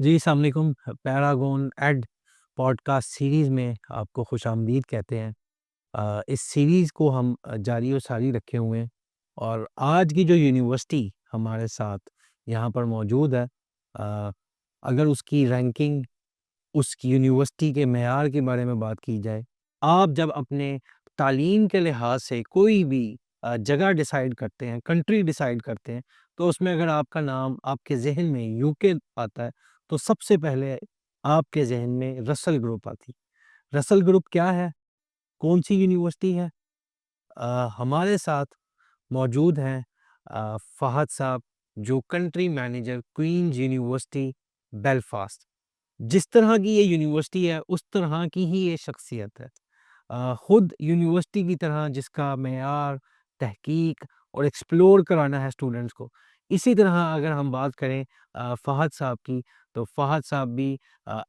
जी, अस्सलाम वालेकुम। Paragon add podcast series में आपको खुशामदीद कहते हैं। इस सीरीज़ को हम जारी और सारी रखे हुए हैं और आज की जो यूनिवर्सिटी हमारे साथ यहाँ पर मौजूद है, अ, अगर उसकी रैंकिंग, उस यूनिवर्सिटी के मेयार के बारे में बात की जाए, आप जब अपने तालीम के लिहाज से कोई भी जगह डिसाइड करते हैं, कंट्री डिसाइड करते हैं, तो उसमें अगर आपका नाम आपके ज़हन में यूके आता है, तो सबसे पहले आपके ज़हन में रसल ग्रुप आती है। रसल ग्रुप क्या है? कौन-सी यूनिवर्सिटी है? हमारे साथ मौजूद हैं फ़हद साहब, जो country manager Queens university Belfast. जिस तरह की ये यूनिवर्सिटी है, उस तरह की ही ये शख्सियत है। खुद यूनिवर्सिटी की तरह जिसका मेयार, तहकीक और एक्सप्लोर कराना है स्टूडेंट्स को, इसी तरह अगर हम बात करें फ़हद साहब की, तो फ़हद साहब भी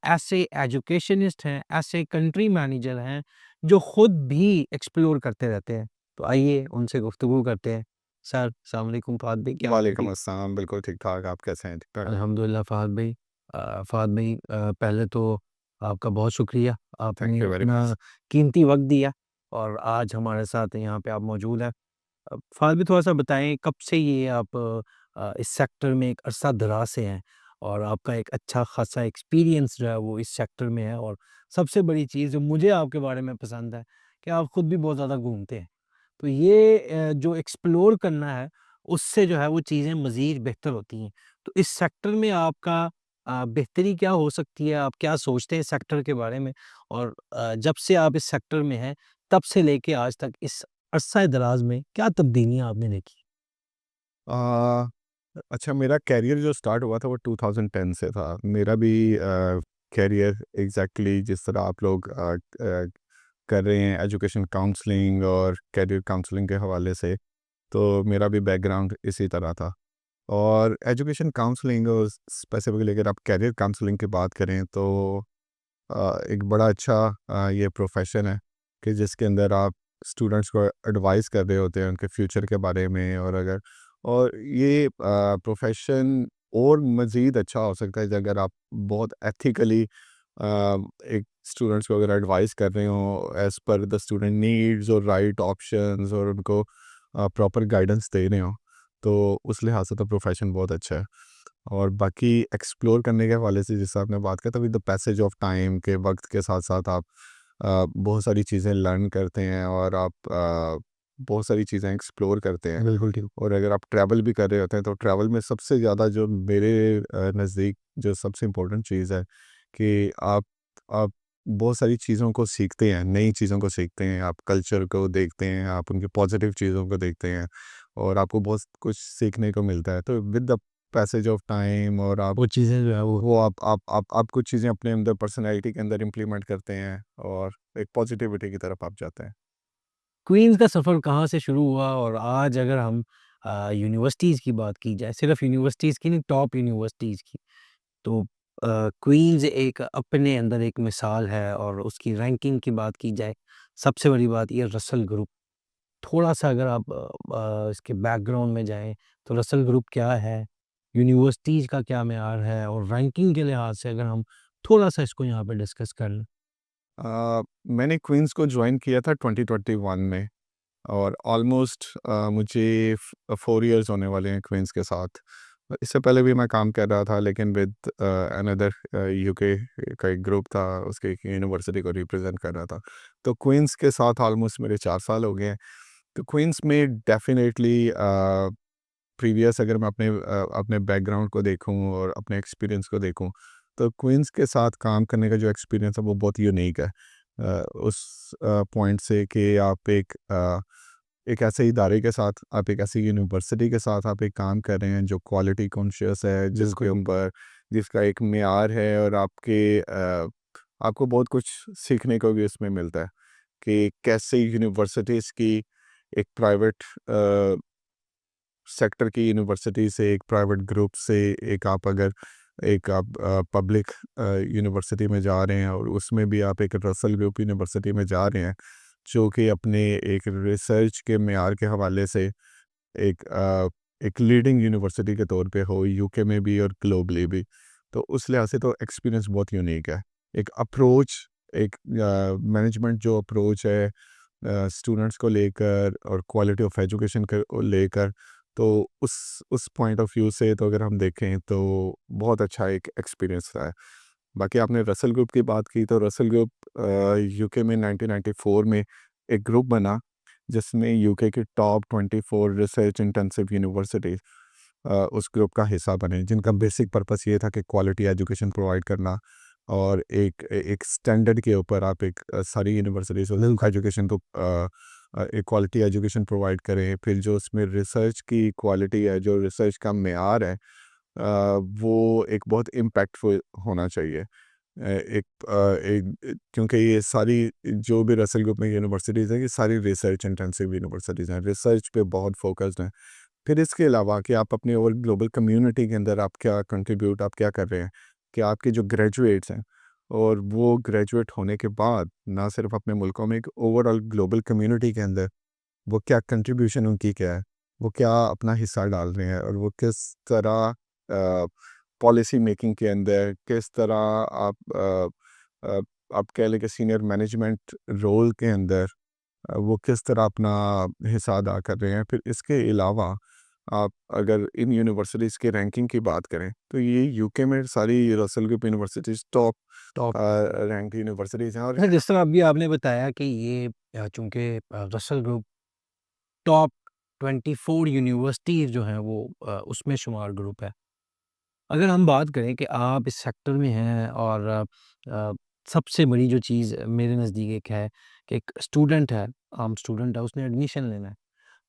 ऐसे एजुकेशनिस्ट हैं, ऐसे कंट्री मैनेजर हैं, जो खुद भी एक्सप्लोर करते रहते हैं। तो आइए उनसे गुफ्तगू करते हैं। सर, अस्सलाम वालेकुम फ़हद भाई, क्या हाल है वालेकुम जी? अस्सलाम, बिल्कुल ठीक-ठाक, आप कैसे हैं? ठीक-ठाक? अल्हम्दुलिल्लाह फ़हद भाई। फ़हद भाई, पहले तो आपका बहुत शुक्रिया, थैंक आपने यू वेरी अपना मच। कीमती वक़्त दिया और आज हमारे साथ यहाँ पे आप मौजूद हैं। फ़हद भाई, थोड़ा-सा बताएँ, कब से ये आप इस सेक्टर में एक अरसा दराज़ से हैं और आपका एक अच्छा ख़ासा एक्सपीरियंस जो है वो इस सेक्टर में है, और सबसे बड़ी चीज़ जो मुझे आपके बारे में पसंद है कि आप खुद भी बहुत ज़्यादा घूमते हैं। तो ये जो एक्सप्लोर करना है, उससे जो है वो चीज़ें मज़ीद बेहतर होती हैं। तो इस सेक्टर में आपका बेहतरी क्या हो सकती है? आप क्या सोचते हैं इस सेक्टर के बारे में? और जब से आप इस सेक्टर में हैं, तब से लेके आज तक इस अरसा दराज़ में क्या तब्दीलियाँ आपने देखी? अ, अच्छा, मेरा करियर जो स्टार्ट हुआ था वो 2010 से था। मेरा भी करियर एग्ज़ैक्टली जिस तरह आप लोग कर रहे हैं एजुकेशन काउंसलिंग और करियर काउंसलिंग के हवाले से, तो मेरा भी बैकग्राउंड इसी तरह था। और एजुकेशन काउंसलिंग और स्पेसिफ़िकली अगर आप करियर काउंसलिंग की बात करें तो एक बड़ा अच्छा ये प्रोफ़ेशन है कि जिसके अंदर आप स्टूडेंट्स को एडवाइस कर रहे होते हैं उनके फ्यूचर के बारे में। और ये प्रोफ़ेशन और मज़ीद अच्छा हो सकता है अगर आप बहुत एथिकली एक स्टूडेंट्स को अगर एडवाइस कर रहे हो as per the student needs और राइट ऑप्शंस और उनको प्रॉपर गाइडेंस दे रहे हो, तो उस लिहाज से तो प्रोफ़ेशन बहुत अच्छा है। और बाकी एक्सप्लोर करने के हवाले से जैसे आपने बात किया, तभी द पैसेज ऑफ टाइम के वक्त के साथ साथ आप बहुत सारी चीज़ें लर्न करते हैं और आप बहुत सारी चीज़ें एक्सप्लोर करते हैं। बिल्कुल ठीक। और अगर आप ट्रैवल भी कर रहे होते हैं तो ट्रैवल में सबसे ज़्यादा जो मेरे नज़दीक जो सबसे इम्पोर्टेंट चीज़ है कि आप बहुत सारी चीज़ों को सीखते हैं, नई चीज़ों को सीखते हैं, आप कल्चर को देखते हैं, आप उनकी पॉजिटिव चीज़ों को देखते हैं और आपको बहुत कुछ सीखने को मिलता है। तो with the passage of time और आप वो चीज़ें जो है वो वो आप कुछ चीज़ें अपने अंदर पर्सनैलिटी के अंदर इम्प्लीमेंट करते हैं और एक पॉजिटिविटी की तरफ आप जाते हैं। क्वीन्स का सफ़र कहाँ से शुरू हुआ, और आज अगर हम यूनिवर्सिटीज़ की बात की जाए, सिर्फ़ यूनिवर्सिटीज़ की नहीं, टॉप यूनिवर्सिटीज़ की, तो क्वीन्स एक अपने अंदर एक मिसाल है, और उसकी रैंकिंग की बात की जाए, सबसे बड़ी बात ये रसल ग्रुप। थोड़ा-सा अगर आप इसके बैकग्राउंड में जाएँ, तो रसल ग्रुप क्या है? यूनिवर्सिटीज़ का क्या मेयार है? और रैंकिंग के लिहाज से अगर हम थोड़ा-सा इसको यहाँ पे डिस्कस कर लें। मैंने क्वींस को जॉइन किया था 2021 में और ऑलमोस्ट मुझे 4 इयर्स होने वाले हैं क्वींस के साथ। इससे पहले भी मैं काम कर रहा था लेकिन विद अनदर यूके का एक ग्रुप था, उसके एक यूनिवर्सिटी को रिप्रेजेंट कर रहा था। तो क्वींस के साथ ऑलमोस्ट मेरे 4 साल हो गए हैं। तो क्वींस में डेफ़िनेटली प्रीवियस अगर मैं अपने बैकग्राउंड को देखूँ और अपने एक्सपीरियंस को देखूँ, तो क्वींस के साथ काम करने का जो एक्सपीरियंस है वो बहुत यूनिक है। उस पॉइंट से कि आप एक ऐसे इदारे के साथ, आप एक ऐसी यूनिवर्सिटी के साथ आप एक काम कर रहे हैं जो क्वालिटी कॉन्शियस है, जिसके बिल्कुल, बिल्कुल। ऊपर जिसका एक मेयार है और आपको बहुत कुछ सीखने को भी उसमें मिलता है कि कैसे यूनिवर्सिटीज़ की एक प्राइवेट सेक्टर की यूनिवर्सिटी से, एक प्राइवेट ग्रुप से, एक आप पब्लिक यूनिवर्सिटी में जा रहे हैं और उसमें भी आप एक रसल ग्रुप यूनिवर्सिटी में जा रहे हैं, जो कि अपने एक रिसर्च के मेयार के हवाले से एक लीडिंग यूनिवर्सिटी के तौर पे हो यूके में भी और ग्लोबली भी। तो उस लिहाज से तो एक्सपीरियंस बहुत यूनिक है। एक अप्रोच, एक मैनेजमेंट जो अप्रोच है स्टूडेंट्स को लेकर और क्वालिटी ऑफ एजुकेशन को लेकर, तो उस पॉइंट ऑफ व्यू से तो अगर हम देखें तो बहुत अच्छा एक एक्सपीरियंस रहा है। बाकी आपने रसल ग्रुप की बात की, तो रसल ग्रुप यूके में 1994 में एक ग्रुप बना जिसमें यूके की टॉप 24 रिसर्च इंटेंसिव यूनिवर्सिटीज़ उस ग्रुप का हिस्सा बने, जिनका बेसिक पर्पस ये था कि क्वालिटी एजुकेशन प्रोवाइड करना और एक स्टैंडर्ड के ऊपर आप एक सारी यूनिवर्सिटीज़ एजुकेशन को एक क्वालिटी एजुकेशन प्रोवाइड करें। फिर जो उसमें रिसर्च की क्वालिटी है, जो रिसर्च का मेयार है, वो एक बहुत इम्पैक्टफुल होना चाहिए। क्योंकि ये सारी जो भी रसल ग्रुप में यूनिवर्सिटीज़ हैं, ये सारी रिसर्च इंटेंसिव यूनिवर्सिटीज़ हैं, रिसर्च पे बहुत फोकस्ड हैं। फिर इसके अलावा कि आप अपनी ओवर ग्लोबल कम्युनिटी के अंदर आप क्या कंट्रीब्यूट आप क्या कर रहे हैं, कि आपके जो ग्रेजुएट्स हैं और वो ग्रेजुएट होने के बाद ना सिर्फ अपने मुल्कों में, एक ओवरऑल ग्लोबल कम्युनिटी के अंदर वो क्या कंट्रीब्यूशन उनकी क्या है, वो क्या अपना हिस्सा डाल रहे हैं और वो किस तरह पॉलिसी मेकिंग के अंदर, किस तरह आप अ, आप कह लें कि सीनियर मैनेजमेंट रोल के अंदर वो किस तरह अपना हिस्सा अदा कर रहे हैं। फिर इसके अलावा आप अगर इन यूनिवर्सिटीज़ की रैंकिंग की बात करें, तो ये यूके में सारी Russell group universities top top ranked universities हैं। और अच्छा, जिस तरह अभी आपने बताया कि ये चूँकि रसल ग्रुप टॉप 24 यूनिवर्सिटीज़ जो हैं वो उसमें शुमार ग्रुप है। अगर हम बात करें कि आप इस सेक्टर में हैं और सबसे बड़ी जो चीज़ मेरे नज़दीक एक है कि एक स्टूडेंट है, आम स्टूडेंट है, उसने एडमिशन लेना है।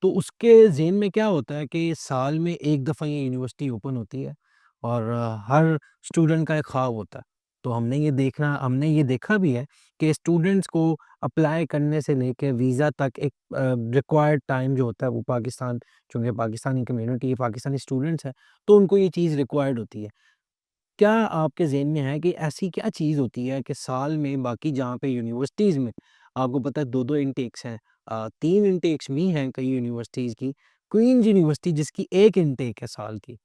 तो उसके ज़हन में क्या होता है कि साल में 1 दफ़ा ये यूनिवर्सिटी ओपन होती है और हर स्टूडेंट का एक ख़्वाब होता है। तो हमने ये देखा भी है कि स्टूडेंट्स को अप्लाई करने से लेके वीज़ा तक एक रिक्वायर्ड टाइम जो होता है वो पाकिस्तान, चूँकि पाकिस्तानी कम्युनिटी है, पाकिस्तानी स्टूडेंट्स हैं, तो उनको ये चीज़ रिक्वायर्ड होती है। क्या आपके ज़हन में है कि ऐसी क्या चीज़ होती है कि साल में बाकी जहाँ पे यूनिवर्सिटीज़ में आपको पता है 2-2 इनटेक्स हैं, 3 इनटेक्स भी हैं कई यूनिवर्सिटीज़ की, क्वीन्स यूनिवर्सिटी जिसकी 1 इनटेक है साल की।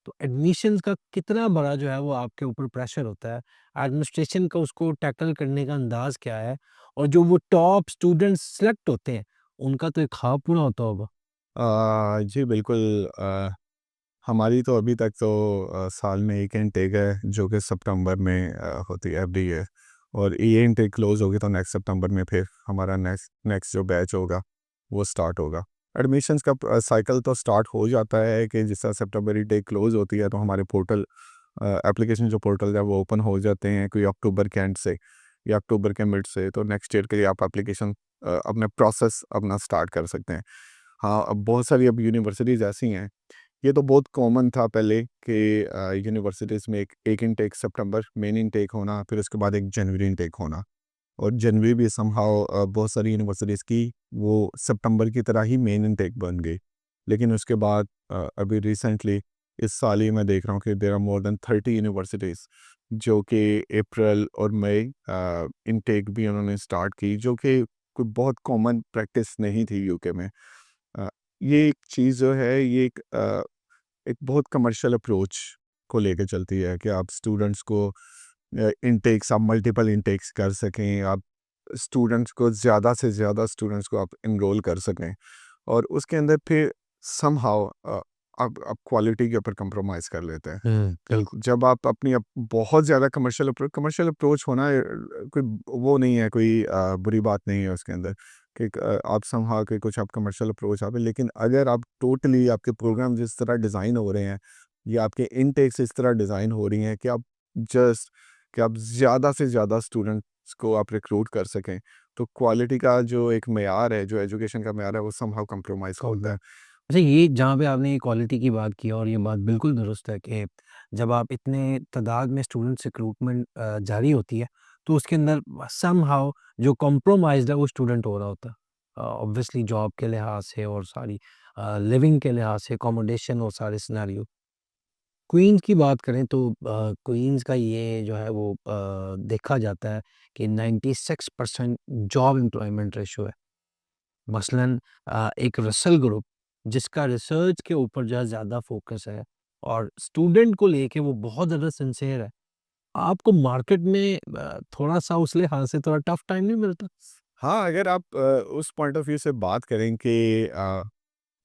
तो एडमिशन्स का कितना बड़ा जो है वो आपके ऊपर प्रेशर होता है, एडमिनिस्ट्रेशन का उसको टैकल करने का अंदाज़ क्या है? और जो वो टॉप स्टूडेंट्स सेलेक्ट होते हैं, उनका तो एक ख़्वाब पूरा होता होगा। जी बिल्कुल। हमारी तो अभी तक तो साल में एक इनटेक है जो कि सितंबर में होती है एवरी ईयर, और ये इनटेक क्लोज होगी तो नेक्स्ट सितंबर में फिर हमारा नेक्स्ट नेक्स्ट जो बैच होगा वो स्टार्ट होगा। एडमिशन्स का साइकिल तो स्टार्ट हो जाता है कि जिस तरह सितंबर इनटेक क्लोज होती है तो हमारे पोर्टल एप्लीकेशन जो पोर्टल है वो ओपन हो जाते हैं कोई अक्टूबर के एंड से या अक्टूबर के मिड से, तो नेक्स्ट ईयर के लिए आप एप्लीकेशन अपने प्रोसेस अपना स्टार्ट कर सकते हैं। हाँ, अब बहुत सारी अब यूनिवर्सिटीज़ ऐसी हैं, ये तो बहुत कॉमन था पहले कि यूनिवर्सिटीज़ में एक इनटेक सितंबर मेन इनटेक होना, फिर उसके बाद एक जनवरी इनटेक होना, और जनवरी भी समहाउ बहुत सारी यूनिवर्सिटीज़ की वो सितंबर की तरह ही मेन इनटेक बन गई। लेकिन उसके बाद अभी रिसेंटली इस साल ही मैं देख रहा हूँ कि there are more than 30 universities जो कि अप्रैल और मई इनटेक भी उन्होंने स्टार्ट की, जो कि कोई बहुत कॉमन प्रैक्टिस नहीं थी यूके में। अ, ये एक चीज़ जो है ये एक बहुत कमर्शियल अप्रोच को लेके चलती है कि आप स्टूडेंट्स को इनटेक्स आप मल्टीपल इनटेक्स कर सकें, आप स्टूडेंट्स को ज़्यादा से ज़्यादा स्टूडेंट्स को आप इनरोल कर सकें, और उसके अंदर फिर समहाउ आप क्वालिटी के ऊपर कंप्रोमाइज़ कर लेते हैं। बिल्कुल। जब आप अपनी बहुत ज़्यादा कमर्शियल अप्रोच होना कोई वो नहीं है, कोई बुरी बात नहीं है उसके अंदर कि आप समहाउ कि कुछ आप कमर्शियल अप्रोच आप, लेकिन अगर आप टोटली आपके प्रोग्राम जिस तरह डिज़ाइन हो रहे हैं या आपके इनटेक्स इस तरह डिज़ाइन हो रही हैं कि जस्ट आप ज़्यादा से ज़्यादा स्टूडेंट्स को आप रिक्रूट कर सकें, तो क्वालिटी का जो एक मेयार है, जो एजुकेशन का मेयार है, वो समहाउ कंप्रोमाइज़ होता है। अच्छा, ये जहाँ पे आपने क्वालिटी की बात की और ये बात बिल्कुल दुरुस्त है कि जब आप इतने तादाद में स्टूडेंट्स रिक्रूटमेंट जारी होती है, तो उसके अंदर समहाउ जो कॉम्प्रोमाइज़्ड है वो स्टूडेंट हो रहा होता है। ऑब्वियसली जॉब के लिहाज से और सारी लिविंग के लिहाज से, अकोमोडेशन और सारे सिनेरियो। क्वीन्स की बात करें तो क्वीन्स का ये जो है वो देखा जाता है कि 96% जॉब एम्प्लॉयमेंट रेशियो है। मसलन एक रसल ग्रुप जिसका रिसर्च के ऊपर जो है ज़्यादा फ़ोकस है और स्टूडेंट को लेके वो बहुत ज़्यादा सिंसियर है। आपको मार्केट में थोड़ा-सा उस लिहाज़ से थोड़ा टफ टाइम नहीं मिलता? हाँ, अगर आप उस पॉइंट ऑफ व्यू से बात करें कि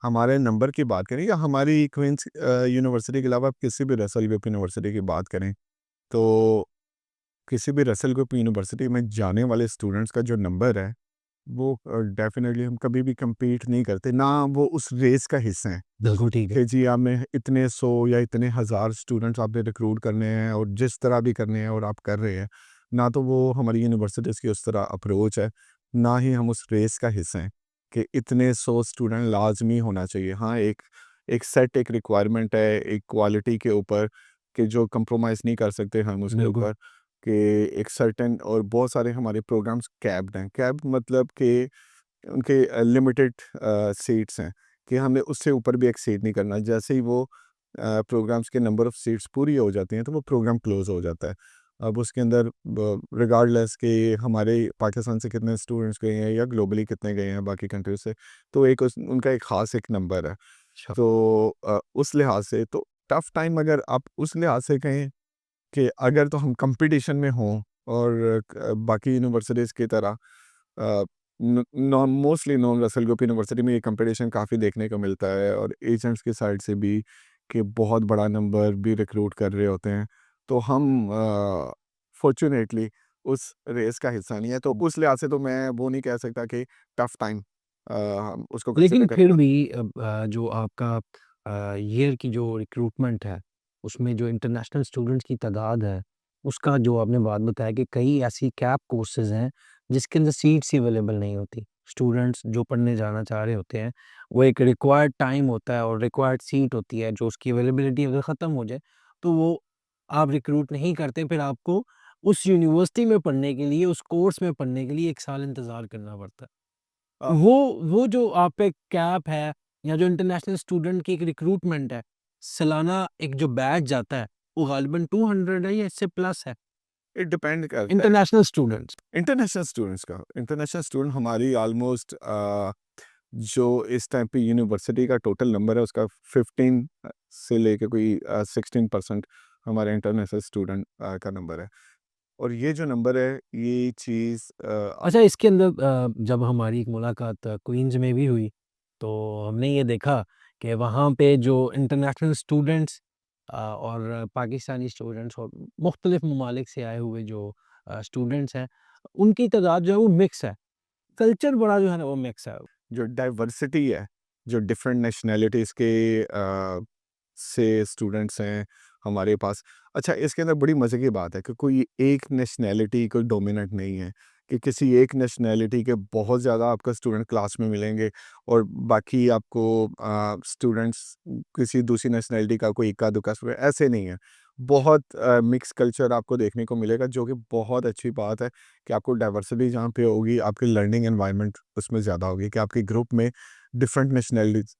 हमारे नंबर की बात करें या हमारी क्वींस यूनिवर्सिटी के अलावा आप किसी भी रसेल ग्रुप यूनिवर्सिटी की बात करें, तो किसी भी रसेल ग्रुप यूनिवर्सिटी में जाने वाले स्टूडेंट्स का जो नंबर है, वो डेफ़िनेटली हम कभी भी कम्पीट नहीं करते, ना वो उस रेस का हिस्सा हैं, बिल्कुल ठीक है। कि जी हमें इतने 100 या इतने हज़ार स्टूडेंट्स आपने रिक्रूट करने हैं और जिस तरह भी करने हैं और आप कर रहे हैं, ना तो वो हमारी यूनिवर्सिटीज़ की उस तरह अप्रोच है, ना ही हम उस रेस का हिस्सा हैं, कि इतने 100 स्टूडेंट लाज़मी होना चाहिए। हाँ, एक एक सेट एक रिक्वायरमेंट है, एक क्वालिटी के ऊपर कि जो कंप्रोमाइज़ नहीं कर सकते हम उसके बिल्कुल, ऊपर, कि एक सर्टेन और बहुत सारे हमारे प्रोग्राम्स कैप्ड हैं। कैप्ड मतलब कि उनके लिमिटेड सीट्स हैं, कि हमें उससे ऊपर भी एक्सीड नहीं करना। जैसे ही वो प्रोग्राम्स के नंबर ऑफ़ सीट्स पूरी हो जाती हैं, तो वो प्रोग्राम क्लोज़ हो जाता है। अब उसके अंदर रिगार्डलेस कि हमारे पाकिस्तान से कितने स्टूडेंट्स गए हैं या ग्लोबली कितने गए हैं बाकी कंट्रीज़ से, तो एक उनका एक ख़ास एक नंबर है। अच्छा। तो उस लिहाज से तो टफ़ टाइम अगर आप उस लिहाज से कहें कि अगर तो हम कंपटीशन में हों और बाकी यूनिवर्सिटीज़ की तरह non mostly non Russell group university में ये कंपटीशन काफ़ी देखने को मिलता है और एजेंट्स की साइड से भी कि बहुत बड़ा नंबर भी रिक्रूट कर रहे होते हैं, तो हम फॉर्चुनेटली उस रेस का हिस्सा नहीं है, तो उस लिहाज से तो मैं वो नहीं कह सकता कि टफ टाइम हम उसको कंसिडर लेकिन करें। फिर भी जो आपका ईयर की जो रिक्रूटमेंट है, उसमें जो इंटरनेशनल स्टूडेंट्स की तादाद है, उसका जो आपने बात बताया कि कई ऐसी कैप कोर्सेज़ हैं, जिसके अंदर सीट्स ही अवेलेबल नहीं होती। स्टूडेंट्स जो पढ़ने जाना चाह रहे होते हैं, वो एक रिक्वायर्ड टाइम होता है और रिक्वायर्ड सीट होती है, जो उसकी अवेलेबिलिटी अगर ख़त्म हो जाए, तो वो आप रिक्रूट नहीं करते, फिर आपको उस यूनिवर्सिटी में पढ़ने के लिए, उस कोर्स में पढ़ने के लिए 1 साल इंतज़ार करना पड़ता है। अ, वो वो जो आप पे कैप है या जो इंटरनेशनल स्टूडेंट की एक रिक्रूटमेंट है, सालाना एक जो बैच जाता है, वो गालिबन 200 है या इससे प्लस है? इट डिपेंड करता है इंटरनेशनल स्टूडेंट्स। इंटरनेशनल स्टूडेंट हमारी ऑलमोस्ट जो इस टाइम पे यूनिवर्सिटी का टोटल नंबर है उसका 15 से लेके कोई 16% हमारे इंटरनेशनल स्टूडेंट का नंबर है और ये जो नंबर है ये चीज़ अच्छा, इसके अंदर जब हमारी एक मुलाकात क्वींस में भी हुई, तो हमने ये देखा कि वहाँ पे जो इंटरनेशनल स्टूडेंट्स और पाकिस्तानी स्टूडेंट्स और मुख्तलिफ ममालिक से आए हुए जो स्टूडेंट्स हैं, उनकी तादाद जो है वो मिक्स है। कल्चर बड़ा जो है ना वो मिक्स है। जो डाइवर्सिटी है, जो डिफरेंट नेशनैलिटीज़ के से स्टूडेंट्स हैं हमारे पास। अच्छा इसके अंदर बड़ी मज़े की बात है कि कोई एक नेशनैलिटी कोई डोमिनेंट नहीं है, कि किसी एक नेशनैलिटी के बहुत ज़्यादा आपका स्टूडेंट क्लास में मिलेंगे और बाकी आपको स्टूडेंट्स किसी दूसरी नेशनैलिटी का कोई इक्का-दुक्का स्टूडेंट ऐसे नहीं है। बहुत मिक्स कल्चर आपको देखने को मिलेगा जो कि बहुत अच्छी बात है कि आपको डाइवर्सिटी जहाँ पे होगी, आपकी लर्निंग एनवायरनमेंट उसमें ज़्यादा होगी कि आपके ग्रुप में डिफरेंट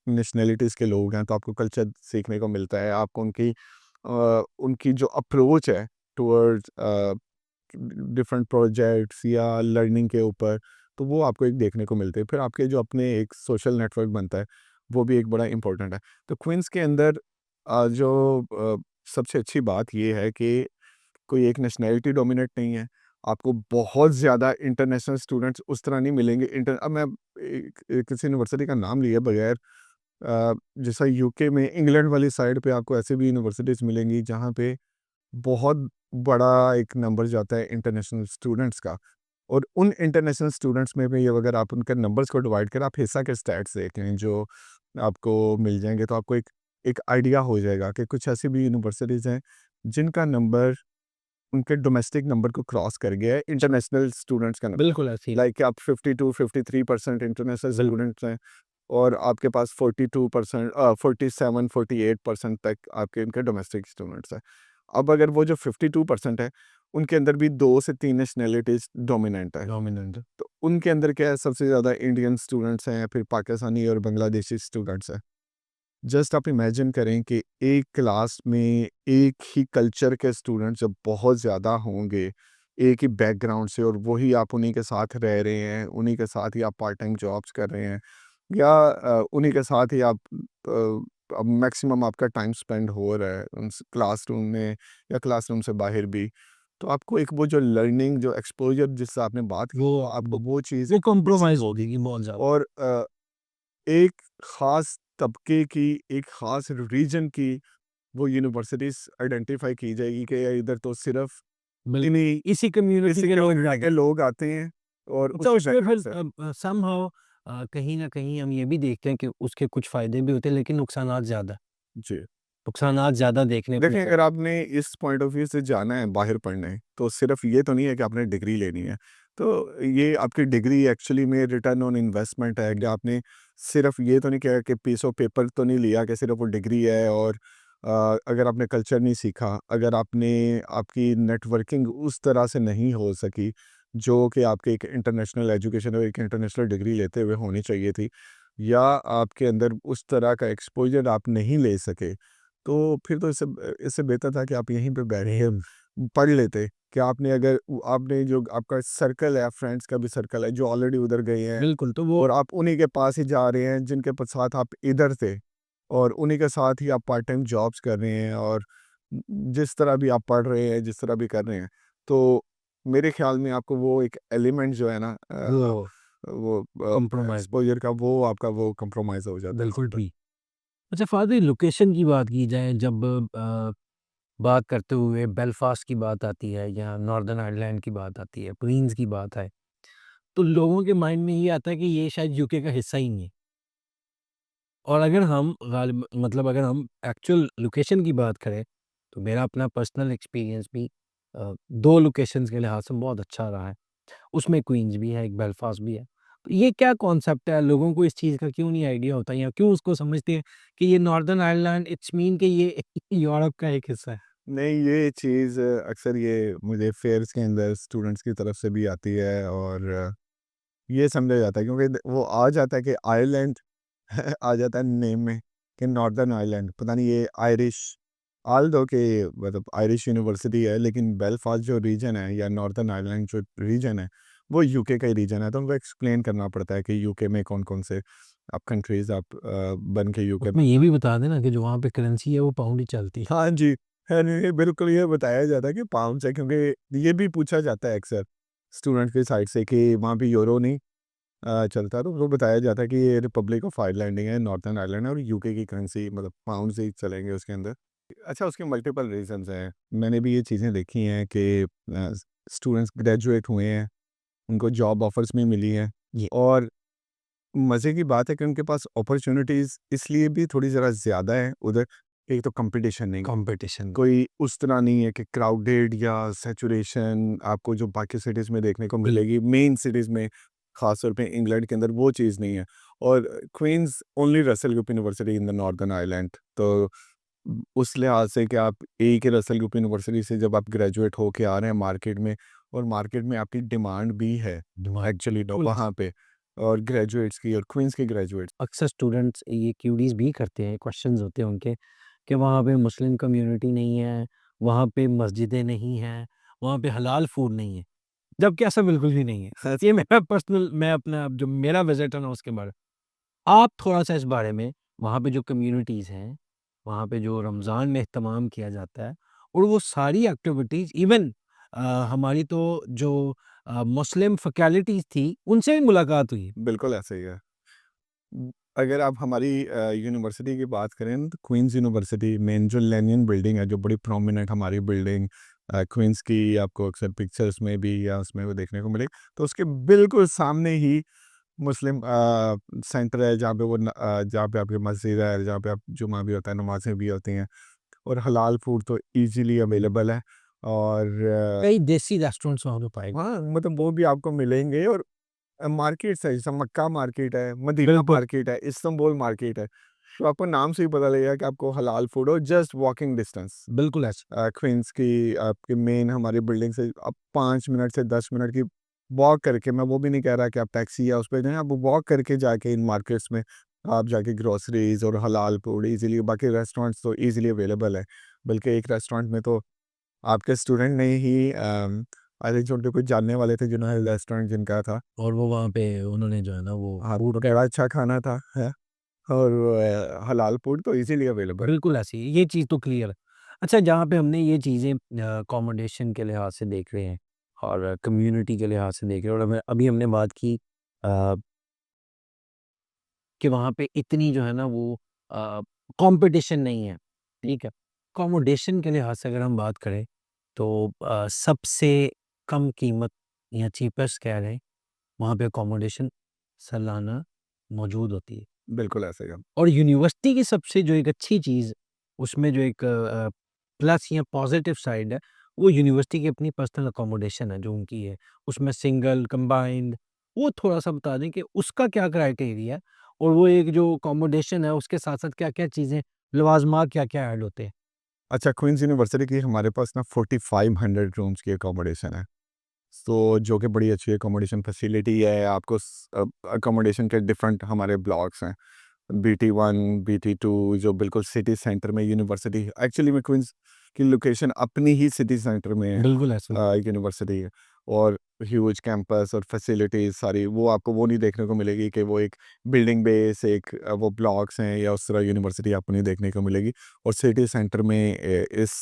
नेशनैलिटीज़ के लोग हैं, तो आपको कल्चर सीखने को मिलता है। आपको उनकी जो अप्रोच है टुवर्ड्स डिफरेंट प्रोजेक्ट्स या लर्निंग के ऊपर, तो वो आपको एक देखने को मिलते हैं। फिर आपके जो अपने एक सोशल नेटवर्क बनता है, वो भी एक बड़ा इम्पोर्टेंट है। तो क्वींस के अंदर जो सबसे अच्छी बात ये है कि कोई एक नेशनैलिटी डोमिनेट नहीं है। आपको बहुत ज़्यादा इंटरनेशनल स्टूडेंट्स उस तरह नहीं मिलेंगे। अब मैं किसी यूनिवर्सिटी का नाम लिए बगैर जैसा यूके में इंग्लैंड वाली साइड पे आपको ऐसे भी यूनिवर्सिटीज़ मिलेंगी जहाँ पे बहुत बड़ा एक नंबर जाता है इंटरनेशनल स्टूडेंट्स का। और उन इंटरनेशनल स्टूडेंट्स में भी अगर आप उनके नंबर्स को डिवाइड करें, आप हिस्सा के स्टैट्स देखें जो आपको मिल जाएँगे, तो आपको एक एक आइडिया हो जाएगा कि कुछ ऐसी भी यूनिवर्सिटीज़ हैं, जिनका नंबर उनके डोमेस्टिक नंबर को क्रॉस कर गया है इंटरनेशनल स्टूडेंट्स का नंबर। बिल्कुल ऐसी है। लाइक आप 52-53% इंटरनेशनल बिल्कुल। स्टूडेंट्स हैं और आपके पास 42% 47-48% तक आपके इनके डोमेस्टिक स्टूडेंट्स हैं। अब अगर वो जो 52% है, उनके अंदर भी 2 से 3 नेशनैलिटीज़ डोमिनेंट है। डोमिनेंट। तो उनके अंदर क्या है, सबसे ज़्यादा इंडियन स्टूडेंट्स हैं, फिर पाकिस्तानी और बांग्लादेशी स्टूडेंट्स हैं। जस्ट आप इमेजिन करें कि एक क्लास में एक ही कल्चर के स्टूडेंट जब बहुत ज़्यादा होंगे, एक ही बैकग्राउंड से और वही आप उन्हीं के साथ रह रहे हैं, उन्हीं के साथ ही आप पार्ट टाइम जॉब्स कर रहे हैं या उन्हीं के साथ ही आप अब मैक्सिमम आपका टाइम स्पेंड हो रहा है उस क्लासरूम में या क्लासरूम से बाहर भी, तो आपको एक वो जो लर्निंग, जो एक्सपोज़र जिससे आपने बात की, वो आपको वो चीज़ वो कॉम्प्रोमाइज़ हो गई बहुत ज़्यादा। और एक ख़ास तबके की, एक ख़ास रीजन की वो यूनिवर्सिटीज़ आइडेंटिफ़ाई की जाएगी कि इधर तो सिर्फ़ इन्हीं इसी कम्युनिटी इसी के लोग कम्युनिटी के जाते लोग आते हैं और अच्छा उसी उसमें बैकग्राउंड फिर से। समहाउ कहीं न कहीं हम ये भी देखते हैं कि उसके कुछ फ़ायदे भी होते हैं लेकिन नुकसानात ज़्यादा जी। नुकसानात ज़्यादा देखने को देखिए, मिलते हैं। अगर आपने इस पॉइंट ऑफ व्यू से जाना है बाहर पढ़ने, तो सिर्फ़ ये तो नहीं है कि आपने डिग्री लेनी है। तो ये आपकी डिग्री एक्चुअली में रिटर्न ऑन इन्वेस्टमेंट है कि आपने सिर्फ़ ये तो नहीं किया कि पीस ऑफ पेपर तो नहीं लिया कि सिर्फ़ वो डिग्री है और अगर आपने कल्चर नहीं सीखा, अगर आपकी नेटवर्किंग उस तरह से नहीं हो सकी, जो कि आपके एक इंटरनेशनल एजुकेशन और एक इंटरनेशनल डिग्री लेते हुए होनी चाहिए थी, या आपके अंदर उस तरह का एक्सपोज़र आप नहीं ले सके, तो फिर तो इससे बेहतर था कि आप यहीं पे बैठे पढ़ लेते कि आपने अगर आपने जो आपका सर्कल है, फ्रेंड्स का भी सर्कल है जो ऑलरेडी उधर गए हैं बिल्कुल, तो वो और आप उन्हीं के पास ही जा रहे हैं जिनके साथ आप इधर थे और उन्हीं के साथ ही आप पार्ट टाइम जॉब्स कर रहे हैं और जिस तरह भी आप पढ़ रहे हैं, जिस तरह भी कर रहे हैं, तो मेरे ख्याल में आपको वो एक एलिमेंट जो है ना वो वो कॉम्प्रोमाइज़ एक्सपोज़र का वो आपका वो कंप्रोमाइज़ हो जाता है वहाँ बिल्कुल पे। ठीक। अच्छा फ़ादर लोकेशन की बात की जाए जब बात करते हुए बेलफ़ास्ट की बात आती है या नॉर्दर्न आयरलैंड की बात आती है, क्वींस की बात है, तो लोगों के माइंड में ये आता है कि ये शायद यूके का हिस्सा ही नहीं है। और अगर हम गालिब मतलब अगर हम एक्चुअल लोकेशन की बात करें, तो मेरा अपना पर्सनल एक्सपीरियंस भी 2 लोकेशंस के लिहाज़ से बहुत अच्छा रहा है। उसमें क्वींस भी है, एक बेलफ़ास्ट भी है। तो ये क्या कॉन्सेप्ट है? लोगों को इस चीज़ का क्यों नहीं आइडिया होता या क्यों उसको समझते हैं कि ये नॉर्दर्न आयरलैंड इट्स मीन कि ये यूरोप का एक हिस्सा है? नहीं, ये चीज़ अक्सर ये मुझे फेयर्स के अंदर स्टूडेंट्स की तरफ से भी आती है और ये समझा जाता है क्योंकि वो आ जाता है कि आयरलैंड आ जाता है नेम में कि नॉर्दर्न आयरलैंड, पता नहीं ये आयरिश ऑल्दो कि मतलब आयरिश यूनिवर्सिटी है, लेकिन बेलफास्ट जो रीजन है या नॉर्दर्न आयरलैंड जो रीजन है वो यूके का ही रीजन है, तो उनको एक्सप्लेन करना पड़ता है कि यूके में कौन कौन से आप कंट्रीज आप बन के यूके। उसमें ये भी बता देना कि जो वहाँ पे करेंसी है वो पाउंड ही चलती है। हाँ जी, है नहीं, बिल्कुल ये बताया जाता है कि पाउंड से, क्योंकि ये भी पूछा जाता है अक्सर स्टूडेंट की साइड से कि वहाँ पे यूरो नहीं चलता, तो वो बताया जाता है कि ये रिपब्लिक ऑफ आयरलैंड ही है, नॉर्थर्न आयरलैंड है और यूके की करेंसी मतलब पाउंड से ही चलेंगे उसके अंदर। अच्छा, उसके मल्टीपल रीज़न्स हैं। मैंने भी ये चीज़ें देखी हैं कि स्टूडेंट्स ग्रेजुएट हुए हैं, उनको जॉब ऑफ़र्स भी मिली हैं ये और मज़े की बात है कि उनके पास अपॉर्च्युनिटीज़ इसलिए भी थोड़ी ज़रा ज़्यादा है उधर, एक तो कॉम्पिटिशन नहीं, कॉम्पिटिशन कोई उस तरह नहीं है कि क्राउडेड या सैचुरेशन आपको जो बाकी सिटीज़ में देखने को बिल मिलेगी, मेन सिटीज़ में, ख़ास तौर पे इंग्लैंड के अंदर वो चीज़ नहीं है। और Queens only Russell group university in the northern Ireland, तो उस लिहाज से कि आप एक ही रसेल ग्रुप यूनिवर्सिटी से जब आप ग्रेजुएट होके आ रहे हैं मार्केट में और मार्केट में आपकी डिमांड भी है डिमांड एक्चुअली बिल्कुल। वहाँ पे, और ग्रेजुएट्स की और क्वींस के ग्रेजुएट्स। अक्सर स्टूडेंट्स ये क्यूरीज़ भी करते हैं, क्वेश्चंस होते हैं उनके कि वहाँ पे मुस्लिम कम्युनिटी नहीं है, वहाँ पे मस्जिदें नहीं हैं, वहाँ पे हलाल फूड नहीं है, जबकि ऐसा बिल्कुल भी नहीं है। ये मेरा पर्सनल मैं अपना जो मेरा विज़िट है ना उसके बारे आप थोड़ा-सा इस बारे में वहाँ पे जो कम्युनिटीज़ हैं, वहाँ पे जो रमज़ान में एहतमाम किया जाता है और वो सारी एक्टिविटीज़ इवन हमारी तो जो मुस्लिम फैकल्टीज़ थी, उनसे भी मुलाकात हुई। बिल्कुल ऐसा ही है। अगर आप हमारी यूनिवर्सिटी की बात करें ना, तो क्वींस यूनिवर्सिटी मेन जो लेनिन बिल्डिंग है, जो बड़ी प्रोमिनेंट हमारी बिल्डिंग क्वींस की, आपको अक्सर पिक्चर्स में भी या उसमें वो देखने को मिलेगी, तो उसके बिल्कुल सामने ही मुस्लिम सेंटर है जहाँ पे जहाँ पे आपकी मस्जिद है, जहाँ पे आप जुमा भी होता है, नमाज़ें भी होती हैं और हलाल फूड तो ईज़िली अवेलेबल है और कई देसी रेस्टोरेंट्स वहाँ पे पाए हाँ, मतलब वो भी आपको मिलेंगे और मार्केट्स है, जैसे मक्का मार्केट है, मदीना बिल्कुल, मार्केट है, इस्तांबुल मार्केट है। तो आपको नाम से ही पता लगेगा कि आपको हलाल फूड और जस्ट वॉकिंग डिस्टेंस बिल्कुल ऐसा। क्वींस की आपकी मेन हमारी बिल्डिंग से आप 5 मिनट से 10 मिनट की वॉक करके, मैं वो भी नहीं कह रहा कि आप टैक्सी या उस पे जाएँ, आप वॉक करके जाके इन मार्केट्स में आप जाके ग्रोसरीज़ और हलाल फूड ईज़िली, बाकी रेस्टोरेंट्स तो ईज़िली अवेलेबल है। बल्कि एक रेस्टोरेंट में तो आपके स्टूडेंट ने ही आई थिंक उनके कुछ जानने वाले थे जिन्होंने रेस्टोरेंट जिनका था, और वो वहाँ पे उन्होंने जो है ना वो हाँ, फूड बड़ा अच्छा खाना था, है। और हलाल फूड तो इजीली अवेलेबल। बिल्कुल ऐसी है, ये चीज़ तो क्लियर है। अच्छा, जहाँ पे हमने ये चीज़ें अकोमोडेशन के लिहाज से देख रहे हैं और कम्युनिटी के लिहाज से देख रहे हैं, और हमें अभी हमने बात की अ, कि वहाँ पे इतनी जो है ना वो कॉम्पिटिशन नहीं है, ठीक है? अकोमोडेशन के लिहाज से अगर हम बात करें तो सबसे कम कीमत या चीपेस्ट कह लें, वहाँ पे अकोमोडेशन सालाना मौजूद होती है। बिल्कुल ऐसे ही। और यूनिवर्सिटी की सबसे जो एक अच्छी चीज़, उसमें जो एक प्लस या पॉज़िटिव साइड है, वो यूनिवर्सिटी की अपनी पर्सनल अकोमोडेशन है जो उनकी है। उसमें सिंगल, कंबाइंड, वो थोड़ा-सा बता दें कि उसका क्या क्राइटेरिया है और वो एक जो अकोमोडेशन है उसके साथ-साथ क्या-क्या चीज़ें, लवाज़मात क्या-क्या ऐड होते हैं? अच्छा, क्वींस यूनिवर्सिटी की हमारे पास ना 4500 रूम्स की अकोमोडेशन है। तो जो कि बड़ी अच्छी अकोमोडेशन फैसिलिटी है। आपको अकोमोडेशन के डिफरेंट हमारे ब्लॉक्स हैं, BT1, BT2, जो बिल्कुल सिटी सेंटर में यूनिवर्सिटी, एक्चुअली में क्वींस की लोकेशन अपनी ही सिटी सेंटर में है। बिल्कुल ऐसा ही। यूनिवर्सिटी है और ह्यूज कैंपस और फैसिलिटीज़ सारी, वो आपको वो नहीं देखने को मिलेगी कि वो एक बिल्डिंग बेस, एक वो ब्लॉक्स हैं या उस तरह यूनिवर्सिटी आपको नहीं देखने को मिलेगी। और सिटी सेंटर में इस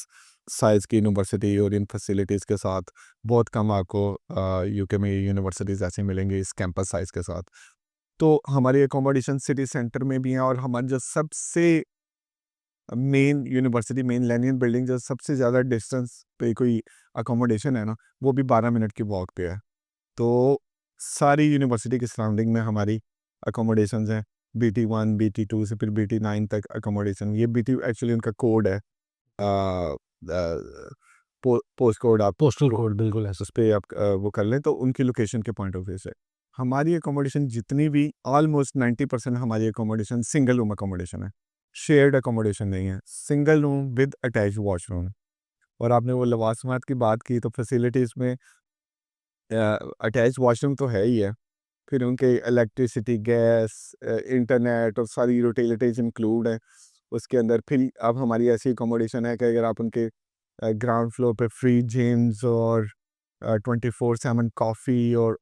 साइज़ की यूनिवर्सिटी और इन फैसिलिटीज़ के साथ बहुत कम आपको यूके में यूनिवर्सिटीज़ ऐसी मिलेंगी इस कैंपस साइज़ के साथ। तो हमारी अकोमोडेशन सिटी सेंटर में भी है और हमारी जो सबसे मेन यूनिवर्सिटी मेन लेनियन बिल्डिंग, जो सबसे ज़्यादा डिस्टेंस पे कोई अकोमोडेशन है ना, वो भी 12 मिनट की वॉक पे है। तो सारी यूनिवर्सिटी की सराउंडिंग में हमारी अकोमोडेशंस हैं। BT1, BT2 से फिर BT9 तक अकोमोडेशन। ये BT एक्चुअली उनका कोड है। पोस्ट कोड आप पोस्टल कोड बिल्कुल ऐसा। उस पे आप वो कर लें तो उनकी लोकेशन के पॉइंट ऑफ व्यू से हमारी अकोमोडेशन जितनी भी ऑलमोस्ट 90% हमारी अकोमोडेशन सिंगल रूम अकोमोडेशन है। शेयर्ड अकोमोडेशन नहीं है, single room with attach washroom. और आपने वो लवासमात की बात की तो फैसिलिटीज़ में अटैच वॉशरूम तो है ही है। फिर उनके इलेक्ट्रिसिटी, गैस, इंटरनेट और सारी यूटिलिटीज़ इंक्लूड हैं उसके अंदर। फिर अब हमारी ऐसी अकोमोडेशन है कि अगर आप उनके ग्राउंड फ्लोर पे फ्री जिम्स और 24/7 कॉफ़ी और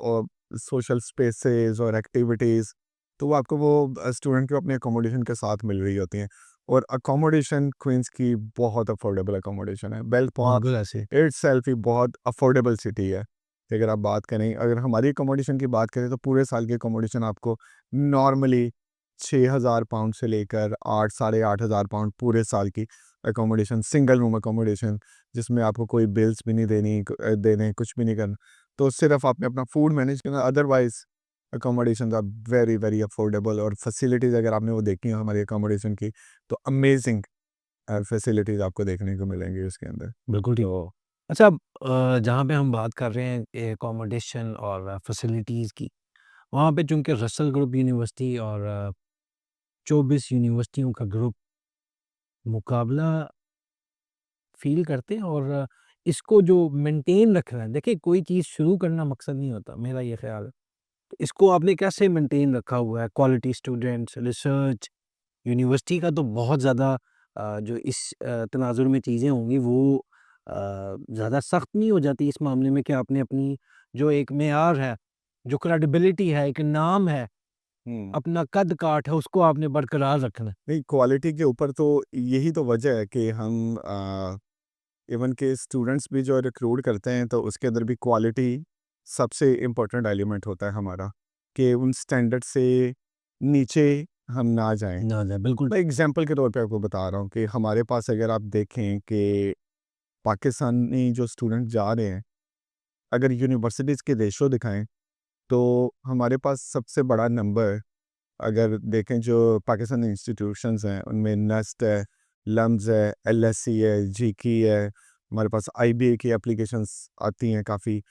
सोशल स्पेसेस और एक्टिविटीज़, तो वो आपको वो स्टूडेंट को अपने अकोमोडेशन के साथ मिल रही होती हैं। और अकोमोडेशन क्वींस की बहुत अफोर्डेबल अकोमोडेशन है। बेल्फॉर बिल्कुल ऐसे। इटसेल्फ ही बहुत अफोर्डेबल सिटी है। कि अगर आप बात करें, अगर हमारी अकोमोडेशन की बात करें तो पूरे साल की अकोमोडेशन आपको नॉर्मली 6,000 पाउंड से लेकर 8 साढ़े 8,000 पाउंड पूरे साल की अकोमोडेशन, सिंगल रूम अकोमोडेशन, जिसमें आपको कोई बिल्स भी नहीं देने, कुछ भी नहीं करना। तो सिर्फ आपने अपना फूड मैनेज करना, otherwise accommodations are very, very affordable. और फैसिलिटीज़ अगर आपने वो देखी हो हमारी अकोमोडेशन की, तो अमेजिंग फैसिलिटीज़ आपको देखने को मिलेंगी उसके अंदर। बिल्कुल ठीक। तो अच्छा, जहाँ पे हम बात कर रहे हैं अकोमोडेशन और फैसिलिटीज़ की, वहाँ पे चूँकि रसेल ग्रुप यूनिवर्सिटी और 24 यूनिवर्सिटियों का ग्रुप मुकाबला फ़ील करते हैं और इसको जो मेंटेन रखना है, देखिए कोई चीज़ शुरू करना मकसद नहीं होता, मेरा ये ख़्याल है। तो इसको आपने कैसे मेंटेन रखा हुआ है? क्वालिटी स्टूडेंट्स, रिसर्च, यूनिवर्सिटी का तो बहुत ज़्यादा जो इस तनाज़ुर में चीज़ें होंगी वो ज़्यादा सख्त नहीं हो जाती इस मामले में कि आपने अपनी जो एक मेयार है, जो क्रेडिबिलिटी है, एक नाम है, हुँ। अपना कद-काठ है, उसको आपने बरकरार रखना है। नहीं, क्वालिटी के ऊपर तो यही तो वजह है कि हम इवन के स्टूडेंट्स भी जो रिक्रूट करते हैं तो उसके अंदर भी क्वालिटी सबसे इम्पोर्टेंट एलिमेंट होता है हमारा, कि उन स्टैंडर्ड से नीचे हम ना जाएं। ना, ना, बिल्कुल। मैं एग्जांपल के तौर पे आपको बता रहा हूँ कि हमारे पास अगर आप देखें कि पाकिस्तानी जो स्टूडेंट जा रहे हैं, अगर यूनिवर्सिटीज़ के रेशो दिखाएं तो हमारे पास सबसे बड़ा नंबर, अगर देखें जो पाकिस्तानी इंस्टीट्यूशंस हैं उनमें नेस्ट है, लम्स है, LSE है, जीकी है, हमारे पास IBA की एप्लीकेशंस आती हैं काफ़ी।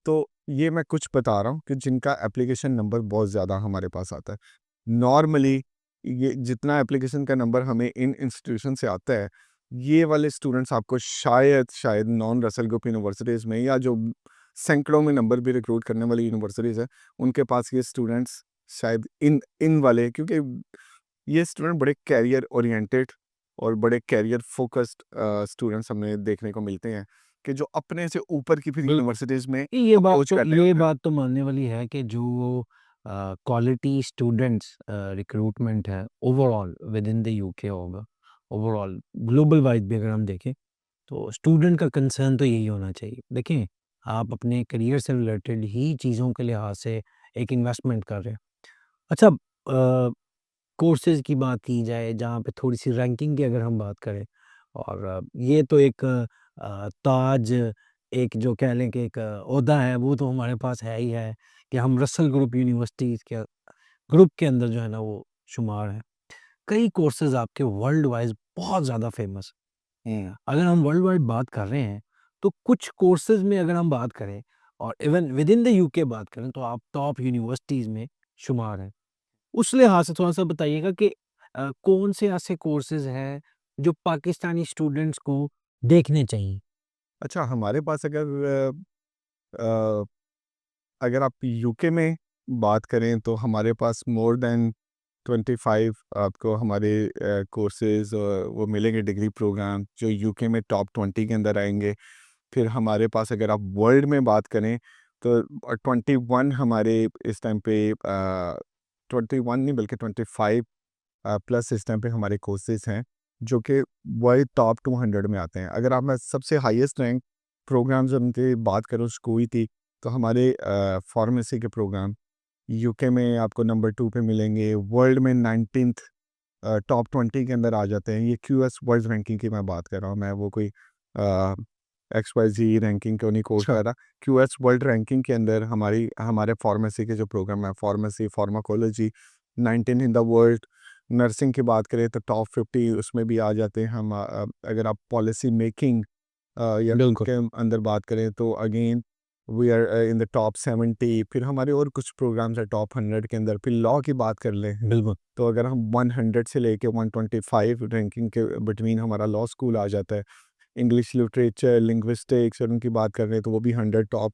तो ये मैं कुछ बता रहा हूँ कि जिनका एप्लीकेशन नंबर बहुत ज़्यादा हमारे पास आता है। नॉर्मली ये जितना एप्लीकेशन का नंबर हमें इन इंस्टीट्यूशन से आता है, ये वाले स्टूडेंट्स आपको शायद नॉन रसेल ग्रुप यूनिवर्सिटीज़ में या जो सैकड़ों में नंबर भी रिक्रूट करने वाली यूनिवर्सिटीज़ हैं, उनके पास ये स्टूडेंट्स शायद इन इन वाले, क्योंकि ये स्टूडेंट बड़े कैरियर ओरिएंटेड और बड़े कैरियर फोकस्ड स्टूडेंट्स हमें देखने को मिलते हैं कि जो अपने से ऊपर की फिर बिल्कुल। यूनिवर्सिटीज़ में ये बात अप्रोच तो कर रहे ये होते हैं। बात तो मानने वाली है कि जो क्वालिटी स्टूडेंट्स रिक्रूटमेंट है overall with in the UK होगा, ओवरऑल ग्लोबल वाइज भी अगर हम देखें तो स्टूडेंट का कंसर्न तो यही होना चाहिए। देखें, आप अपने करियर से रिलेटेड ही चीज़ों के लिहाज से एक इन्वेस्टमेंट कर रहे हैं। अच्छा, कोर्सेज़ की बात की जाए जहाँ पे थोड़ी-सी रैंकिंग की अगर हम बात करें, और ये तो एक ताज, एक जो कह लें कि एक ओहदा है, वो तो हमारे पास है ही है कि हम रसेल ग्रुप यूनिवर्सिटीज़ के ग्रुप के अंदर जो है ना वो शुमार हैं। कई कोर्सेज़ आपके वर्ल्ड वाइज़ बहुत ज़्यादा फ़ेमस। हुँ। अगर हम वर्ल्ड वाइड बात कर रहे हैं, तो कुछ कोर्सेज़ में अगर हम बात करें और even with in the UK बात करें, तो आप टॉप यूनिवर्सिटीज़ में शुमार हैं। उस लिहाज से थोड़ा-सा बताइएगा कि कौन से ऐसे कोर्सेज़ हैं, जो पाकिस्तानी स्टूडेंट्स को देखने चाहिए? अच्छा, हमारे पास अ, अगर आप यूके में बात करें तो हमारे पास मोर देन 25 आपको हमारे कोर्सेज़ वो मिलेंगे, डिग्री प्रोग्राम जो यूके में टॉप 20 के अंदर आएँगे। फिर हमारे पास अगर आप वर्ल्ड में बात करें तो 21 हमारे इस टाइम पे 21 नहीं बल्कि 25 प्लस इस टाइम पे हमारे कोर्सेज़ हैं, जो कि वर्ल्ड टॉप 200 में आते हैं। अगर आप मैं सबसे हाईएस्ट रैंक प्रोग्राम्स उनकी बात करूँ उसको हुई थी, तो हमारे फार्मेसी के प्रोग्राम यूके में आपको नंबर 2 पे मिलेंगे, वर्ल्ड में 19th टॉप 20 के अंदर आ जाते हैं। ये क्यूएस वर्ल्ड रैंकिंग की मैं बात कर रहा हूँ, मैं वो कोई एक्सवाईज़ी रैंकिंग को नहीं कोट अच्छा, कर रहा। क्यूएस वर्ल्ड रैंकिंग के अंदर हमारे फार्मेसी के जो प्रोग्राम है, pharmacy, pharmacology 19 in the world. Nursing की बात करें तो टॉप 50 उसमें भी आ जाते हैं हम। अगर आप पॉलिसी मेकिंग या बिल्कुल, के अंदर बात करें तो again we are in the top 70। फिर हमारे और कुछ प्रोग्राम्स हैं टॉप 100 के अंदर। फिर लॉ की बात कर लें बिल्कुल, तो अगर हम 100 से लेके 125 रैंकिंग के बिटवीन हमारा लॉ स्कूल आ जाता है। इंग्लिश लिटरेचर, लिंग्विस्टिक्स और उनकी बात कर रहे हैं तो वो भी 100 टॉप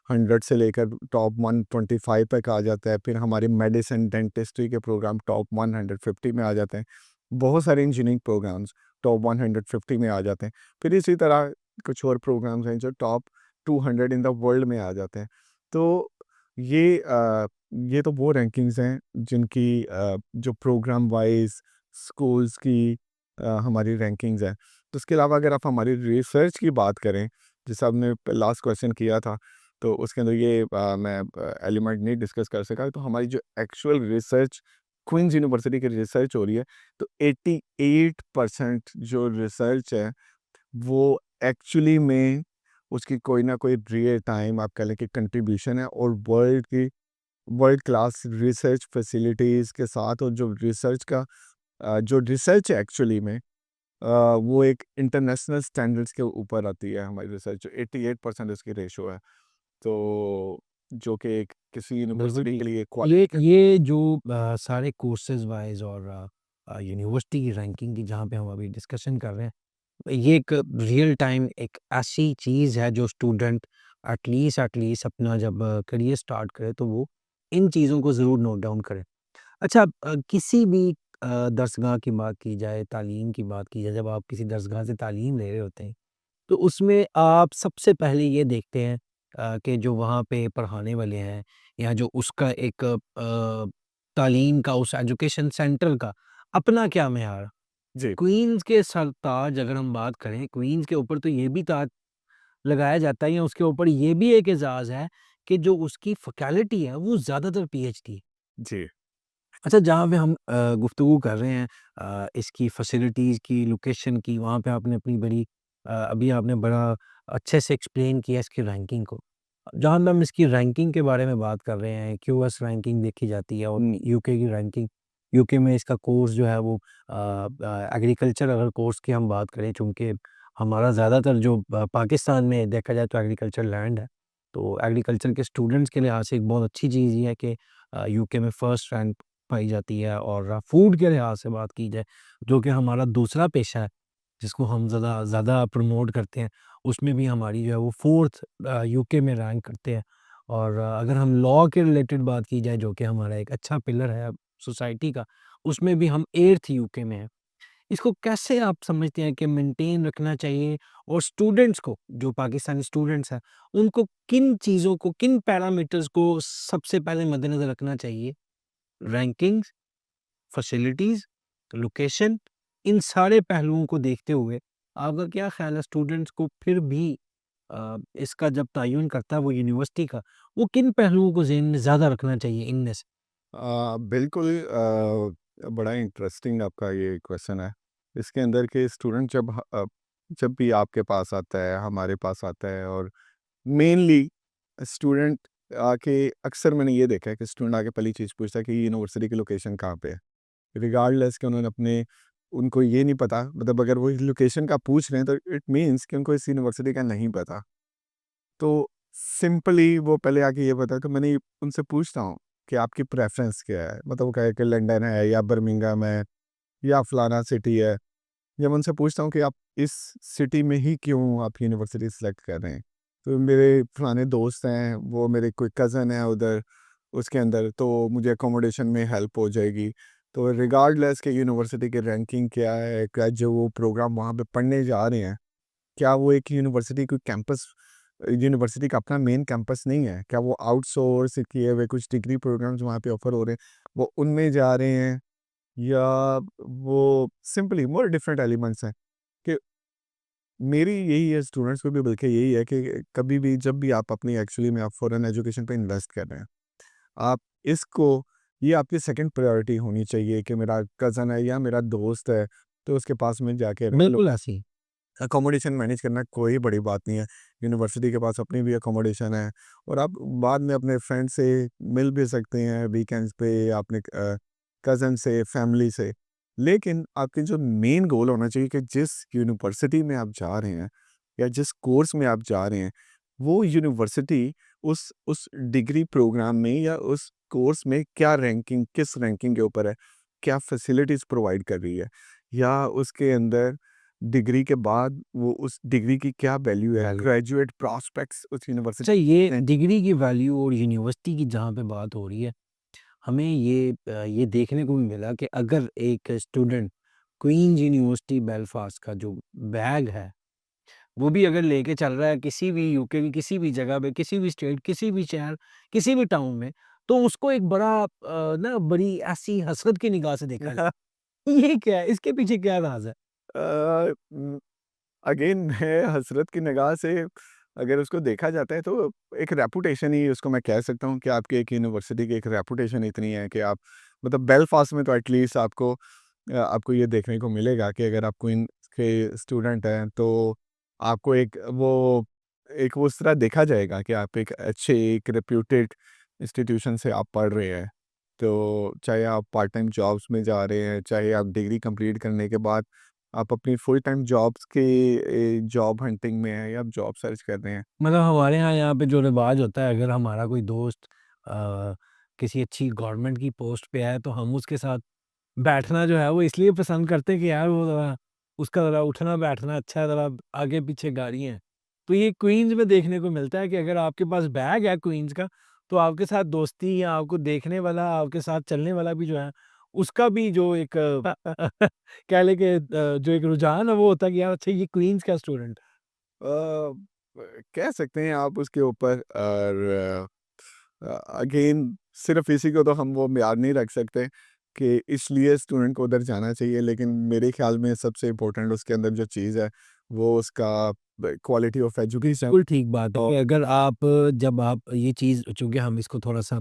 100 से लेकर टॉप 125 तक आ जाता है। फिर हमारे मेडिसिन, डेंटिस्ट्री के प्रोग्राम टॉप 150 में आ जाते हैं। बहुत सारे इंजीनियरिंग प्रोग्राम्स टॉप 150 में आ जाते हैं। फिर इसी तरह कुछ और प्रोग्राम्स हैं जो टॉप 200 इन द वर्ल्ड में आ जाते हैं। तो ये ये तो वो रैंकिंग्स हैं जिनकी जो प्रोग्राम वाइज़ स्कूल्स की हमारी रैंकिंग्स हैं। तो उसके अलावा अगर आप हमारी रिसर्च की बात करें, जैसे आपने लास्ट क्वेश्चन किया था, तो उसके अंदर ये मैं एलिमेंट नहीं डिस्कस कर सका। तो हमारी जो एक्चुअल रिसर्च क्वींस यूनिवर्सिटी की रिसर्च हो रही है, तो 88% जो रिसर्च है, वो एक्चुअली में उसकी कोई ना कोई रियल टाइम आप कह लें कि कंट्रीब्यूशन है और वर्ल्ड क्लास रिसर्च फैसिलिटीज़ के साथ। और जो रिसर्च है एक्चुअली में वो एक इंटरनेशनल स्टैंडर्ड्स के ऊपर आती है हमारी रिसर्च। 88% इसकी रेशो है। तो जो कि एक किसी बिल्कुल यूनिवर्सिटी के ठीक। लिए ये जो सारे कोर्सेज़ वाइज़ और यूनिवर्सिटी की रैंकिंग की जहाँ पे हम अभी डिस्कशन कर रहे हैं, ये एक रियल टाइम एक ऐसी चीज़ है जो स्टूडेंट एटलीस्ट अपना जब करियर स्टार्ट करे तो वो इन चीज़ों को ज़रूर नोट डाउन करे। अच्छा, किसी भी दरसगाह की बात की जाए, तालीम की बात की जाए, जब आप किसी दरसगाह से तालीम ले रहे होते हैं, तो उसमें आप सबसे पहले ये देखते हैं कि जो वहाँ पे पढ़ाने वाले हैं या जो उसका एक तालीम का उस एजुकेशन सेंटर का अपना क्या मेयार है। जी, क्वीन्स के सरताज अगर हम बात करें, क्वीन्स के ऊपर तो ये भी ताज लगाया जाता है या उसके ऊपर ये भी एक एज़ाज़ है कि जो उसकी फ़ैकल्टी है, वो ज़्यादातर पीएचडी है। जी। अच्छा, जहाँ पे हम गुफ्तगू कर रहे हैं इसकी फैसिलिटीज़ की, लोकेशन की, वहाँ पे आपने अपनी बड़ी अभी आपने बड़ा अच्छे से एक्सप्लेन किया इसकी रैंकिंग को। जहाँ पे हम इसकी रैंकिंग के बारे में बात कर रहे हैं, क्यूएस रैंकिंग देखी जाती है और यूके की रैंकिंग, यूके में इसका कोर्स जो है वो एग्रीकल्चर अगर कोर्स की हम बात करें, चूँकि हमारा ज़्यादातर जो पाकिस्तान में देखा जाए तो एग्रीकल्चर लैंड है। तो एग्रीकल्चर के स्टूडेंट्स के लिहाज से एक बहुत अच्छी चीज़ ये है कि यूके में फर्स्ट रैंक पाई जाती है। और फूड के लिहाज से बात की जाए, जो कि हमारा दूसरा पेशा है, जिसको हम ज़्यादा ज़्यादा प्रमोट करते हैं, उसमें भी हमारी जो है वो 4th यूके में रैंक करते हैं। और अगर हम लॉ के रिलेटेड बात की जाए, जो कि हमारा एक अच्छा पिलर है सोसाइटी का, उसमें भी हम 8th यूके में हैं। इसको कैसे आप समझते हैं कि मेंटेन रखना चाहिए और स्टूडेंट्स को, जो पाकिस्तानी स्टूडेंट्स हैं, उनको किन चीज़ों को, किन पैरामीटर्स को सबसे पहले मद्देनज़र रखना चाहिए? रैंकिंग्स, फैसिलिटीज़, लोकेशन, इन सारे पहलुओं को देखते हुए आपका क्या ख़्याल है स्टूडेंट्स को फिर भी इसका जब तयन करता है वो यूनिवर्सिटी का, वो किन पहलुओं को ज़हन में ज़्यादा रखना चाहिए इनमें से? बिल्कुल बड़ा इंटरेस्टिंग आपका ये क्वेश्चन है। इसके अंदर के स्टूडेंट जब भी आपके पास आता है, हमारे पास आता है, और मेनली स्टूडेंट आके, अक्सर मैंने ये देखा है कि स्टूडेंट आके पहली चीज़ पूछता है कि यूनिवर्सिटी की लोकेशन कहाँ पे है? रिगार्डलेस कि उन्होंने अपने उनको ये नहीं पता, मतलब अगर वो लोकेशन का पूछ रहे हैं तो इट मीन्स कि उनको इस यूनिवर्सिटी का नहीं पता। तो सिंपली वो पहले आके ये बता, तो मैंने उनसे पूछता हूँ कि आपकी प्रेफ़रेंस क्या है? मतलब वो कहे कि लंदन है या बर्मिंघम है या फलाना सिटी है। जब उनसे पूछता हूँ कि आप इस सिटी में ही क्यों आप यूनिवर्सिटी सेलेक्ट कर रहे हैं? तो मेरे फलाने दोस्त हैं, वो मेरे कोई कज़न है उधर उसके अंदर, तो मुझे अकोमोडेशन में हेल्प हो जाएगी। तो रिगार्डलेस कि यूनिवर्सिटी की रैंकिंग क्या है, क्या जो वो प्रोग्राम वहाँ पे पढ़ने जा रहे हैं, क्या वो एक यूनिवर्सिटी का अपना मेन कैंपस नहीं है? क्या वो आउटसोर्स किए हुए कुछ डिग्री प्रोग्राम्स वहाँ पे ऑफ़र हो रहे हैं, वो उनमें जा रहे हैं, या वो सिंपली मोर डिफरेंट एलिमेंट्स हैं? कि मेरी यही है स्टूडेंट्स को भी, बल्कि यही है कि कभी भी जब भी आप अपनी एक्चुअली में आप फॉरेन एजुकेशन पे इन्वेस्ट कर रहे हैं, आप इसको, ये आपकी सेकंड प्रायोरिटी होनी चाहिए कि मेरा कज़न है या मेरा दोस्त है, तो उसके पास में जाके रह लो। बिल्कुल ऐसे ही। अकोमोडेशन मैनेज करना कोई बड़ी बात नहीं है। यूनिवर्सिटी के पास अपनी भी अकोमोडेशन है, और आप बाद में अपने फ्रेंड से मिल भी सकते हैं वीकेंड्स पे, या अपने कज़न से, फैमिली से। लेकिन आपके जो मेन गोल होना चाहिए कि जिस यूनिवर्सिटी में आप जा रहे हैं या जिस कोर्स में आप जा रहे हैं, वो यूनिवर्सिटी उस डिग्री प्रोग्राम में या उस कोर्स में क्या रैंकिंग, किस रैंकिंग के ऊपर है, क्या फैसिलिटीज़ प्रोवाइड कर रही है, या उसके अंदर डिग्री के बाद वो उस डिग्री की क्या वैल्यू है, वैल्यू। ग्रेजुएट प्रॉस्पेक्ट्स उस अच्छा, यूनिवर्सिटी ये में। डिग्री की वैल्यू और यूनिवर्सिटी की जहाँ पे बात हो रही है, हमें ये देखने को भी मिला कि अगर एक स्टूडेंट क्वीन्स यूनिवर्सिटी बेलफास्ट का जो बैग है, वो भी अगर लेके चल रहा है किसी भी यूके की किसी भी जगह पे, किसी भी स्टेट, किसी भी शहर, किसी भी टाउन में, तो उसको एक बड़ा ना बड़ी ऐसी हसरत की निगाह से देखा जाता है। ये क्या है? इसके पीछे क्या राज़ है? अगेन मैं हसरत की निगाह से अगर उसको देखा जाता है, तो एक रेपुटेशन ही उसको मैं कह सकता हूँ कि आपकी एक यूनिवर्सिटी की एक रेपुटेशन इतनी है कि आप, मतलब बेलफास्ट में तो एटलीस्ट आपको ये देखने को मिलेगा कि अगर आप क्वीन के स्टूडेंट हैं, तो आपको एक वो उस तरह देखा जाएगा कि आप एक अच्छे, एक रेप्यूटेड इंस्टीट्यूशन से आप पढ़ रहे हैं। तो चाहे आप पार्ट टाइम जॉब्स में जा रहे हैं, चाहे आप डिग्री कंप्लीट करने के बाद आप अपनी फुल टाइम जॉब्स के जॉब हंटिंग में हैं, या आप जॉब सर्च कर रहे हैं। मतलब हमारे यहाँ पे जो रिवाज होता है, अगर हमारा कोई दोस्त किसी अच्छी गवर्नमेंट की पोस्ट पे है, तो हम उसके साथ बैठना जो है वो इसलिए पसंद करते हैं कि यार वो ज़रा उसका ज़रा उठना-बैठना अच्छा है, ज़रा आगे-पीछे गाड़ी है। तो ये क्वीन्स में देखने को मिलता है कि अगर आपके पास बैग है क्वीन्स का, तो आपके साथ दोस्ती या आपको देखने वाला, आपके साथ चलने वाला भी जो है, उसका भी जो एक कह लें कि जो एक रुझान है वो होता है कि यार अच्छा ये क्वीन्स का स्टूडेंट है। अ, कह सकते हैं आप उसके ऊपर, और अगेन सिर्फ इसी को तो हम वो म्यार नहीं रख सकते कि इसलिए स्टूडेंट को उधर जाना चाहिए, लेकिन मेरे ख्याल में सबसे इम्पोर्टेंट उसके अंदर जो चीज़ है, वो उसका क्वालिटी ऑफ एजुकेशन। बिल्कुल ठीक बात है कि अगर आप जब आप ये चीज़ चूँकि हम इसको थोड़ा-सा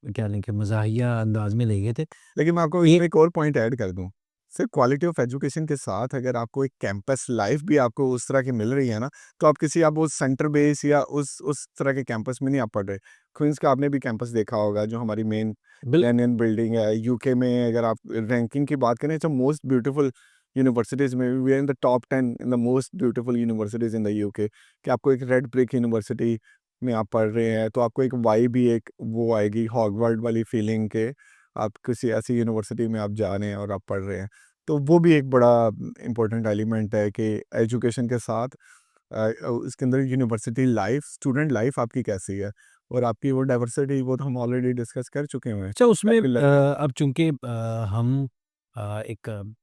क्या लें कि मज़ाहिया अंदाज़ में ले गए थे। लेकिन मैं आपको ये इसमें एक और पॉइंट ऐड कर दूँ। सिर्फ क्वालिटी ऑफ एजुकेशन के साथ अगर आपको एक कैंपस लाइफ़ भी आपको उस तरह की मिल रही है ना, तो आप वो सेंटर बेस या उस तरह के कैंपस में नहीं आप पढ़ रहे। क्वींस का आपने भी कैंपस देखा होगा, जो हमारी मेन बिल लेनिन बिल्डिंग है। यूके में अगर आप रैंकिंग की बात करें, it's a most beautiful universities में, we are in the top 10 in the most beautiful universities in the UK, कि आपको एक रेड ब्रिक यूनिवर्सिटी में आप पढ़ रहे हैं, तो आपको एक वाइब ही एक वो आएगी, हॉगवर्ड वाली फीलिंग के आप किसी ऐसी यूनिवर्सिटी में आप जा रहे हैं और आप पढ़ रहे हैं। तो वो भी एक बड़ा इम्पोर्टेंट एलिमेंट है कि एजुकेशन के साथ इसके अंदर यूनिवर्सिटी लाइफ, स्टूडेंट लाइफ आपकी कैसी है, और आपकी वो डाइवर्सिटी, वो तो हम ऑलरेडी डिस्कस कर चुके हुए हैं। अच्छा उसमें आपकी ल अब चूँकि हम एक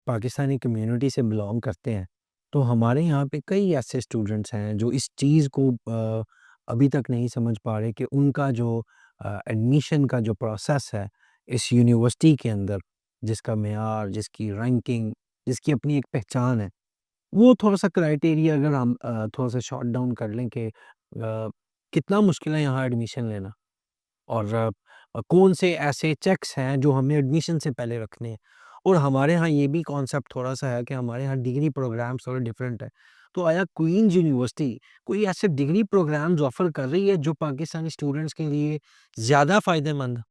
पाकिस्तानी कम्युनिटी से बिलॉन्ग करते हैं, तो हमारे यहाँ पे कई ऐसे स्टूडेंट्स हैं जो इस चीज़ को अभी तक नहीं समझ पा रहे कि उनका जो एडमिशन का जो प्रोसेस है इस यूनिवर्सिटी के अंदर, जिसका मेयार, जिसकी रैंकिंग, जिसकी अपनी एक पहचान है, वो थोड़ा-सा क्राइटेरिया अगर हम थोड़ा-सा शॉर्ट डाउन कर लें कि कितना मुश्किल है यहाँ एडमिशन लेना और कौन से ऐसे चेक्स हैं जो हमें एडमिशन से पहले रखने हैं। और हमारे यहाँ ये भी कॉन्सेप्ट थोड़ा-सा है कि हमारे यहाँ डिग्री प्रोग्राम्स थोड़े डिफरेंट हैं। तो आया क्वीन्स यूनिवर्सिटी कोई ऐसे डिग्री प्रोग्राम्स ऑफ़र कर रही है जो पाकिस्तानी स्टूडेंट्स के लिए ज़्यादा फ़ायदेमंद?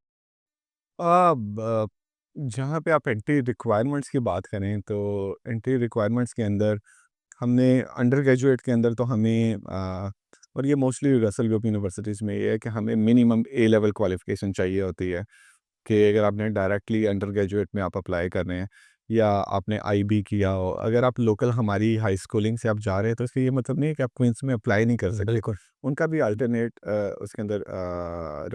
ब जहाँ पे आप एंट्री रिक्वायरमेंट्स की बात करें, तो एंट्री रिक्वायरमेंट्स के अंदर हमने अंडर ग्रेजुएट के अंदर तो हमें और ये मोस्टली रसेल ग्रुप यूनिवर्सिटीज़ में ये है कि हमें मिनिमम ए लेवल क्वालिफ़िकेशन चाहिए होती है। कि अगर आपने डायरेक्टली अंडर ग्रेजुएट में आप अप्लाई कर रहे हैं या आपने आईबी किया हो, अगर आप लोकल हमारी हाई स्कूलिंग से आप जा रहे हैं, तो इसका ये मतलब नहीं है कि आप क्वींस में अप्लाई नहीं कर सकते। बिल्कुल। उनका भी अल्टरनेट उसके अंदर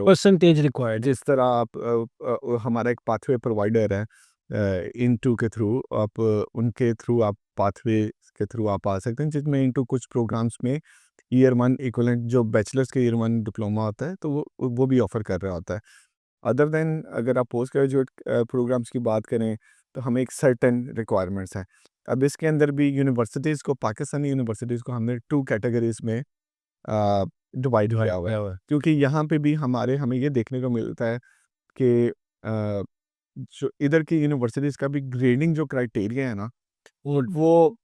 परसेंटेज रिक्वायर्ड है। जिस तरह आप हमारा एक पाथवे प्रोवाइडर है इनटू के थ्रू आप उनके थ्रू आप पाथवे के थ्रू आप आ सकते हैं, जिसमें इनटू कुछ प्रोग्राम्स में ईयर वन इक्विवेलेंट जो बैचलर्स के ईयर वन डिप्लोमा होता है, तो वो भी ऑफर कर रहा होता है। अदर देन अगर आप पोस्ट ग्रेजुएट प्रोग्राम्स की बात करें, तो हमें एक सर्टेन रिक्वायरमेंट्स हैं। अब इसके अंदर भी यूनिवर्सिटीज़ को, पाकिस्तानी यूनिवर्सिटीज़ को हमने 2 कैटेगरीज़ में डिवाइड किया डिवाइड हुआ है। किया हुआ है। क्योंकि यहाँ पे भी हमें ये देखने को मिलता है कि जो इधर की यूनिवर्सिटीज़ का भी ग्रेडिंग जो क्राइटेरिया है ना, वो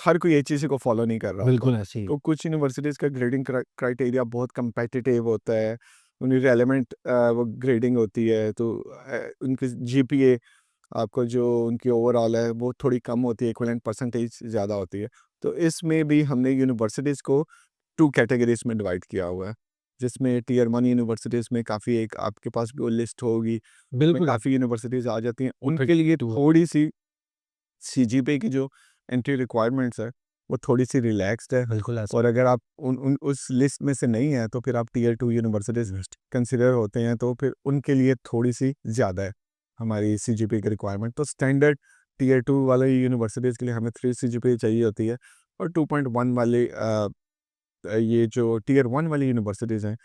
हर कोई एक चीज़ को फॉलो नहीं कर रहा होता। बिल्कुल ऐसे ही। तो कुछ यूनिवर्सिटीज़ का ग्रेडिंग क्राइटेरिया बहुत कम्पेटिटिव होता है, उनकी रेलेवेंट वो ग्रेडिंग होती है, तो उनकी जीपीए आपको जो उनकी ओवरऑल है वो थोड़ी कम होती है, इक्विवेलेंट परसेंटेज ज़्यादा होती है। तो इसमें भी हमने यूनिवर्सिटीज़ को 2 कैटेगरीज़ में डिवाइड किया हुआ है, जिसमें टियर 1 यूनिवर्सिटीज़ में काफ़ी एक आपके पास भी वो लिस्ट होगी, उसमें बिल्कुल, काफ़ी यूनिवर्सिटीज़ आ जाती हैं। वो फिर उनके लिए 2 थोड़ी-सी सीजीपीए की जो एंट्री रिक्वायरमेंट्स है, वो थोड़ी-सी रिलैक्स्ड है, बिल्कुल ऐसे और अगर आप उन उन उस लिस्ट में से नहीं हैं, तो फिर आप टियर 2 यूनिवर्सिटीज़ कंसिडर होते हैं, तो फिर उनके लिए थोड़ी-सी ज़्यादा है, हमारी सीजीपीए की रिक्वायरमेंट। तो स्टैंडर्ड टियर 2 वाले यूनिवर्सिटीज़ के लिए हमें 3 सीजीपीए चाहिए होती है, और 2.1 वाले ये जो टियर 1 वाली यूनिवर्सिटीज़ हैं,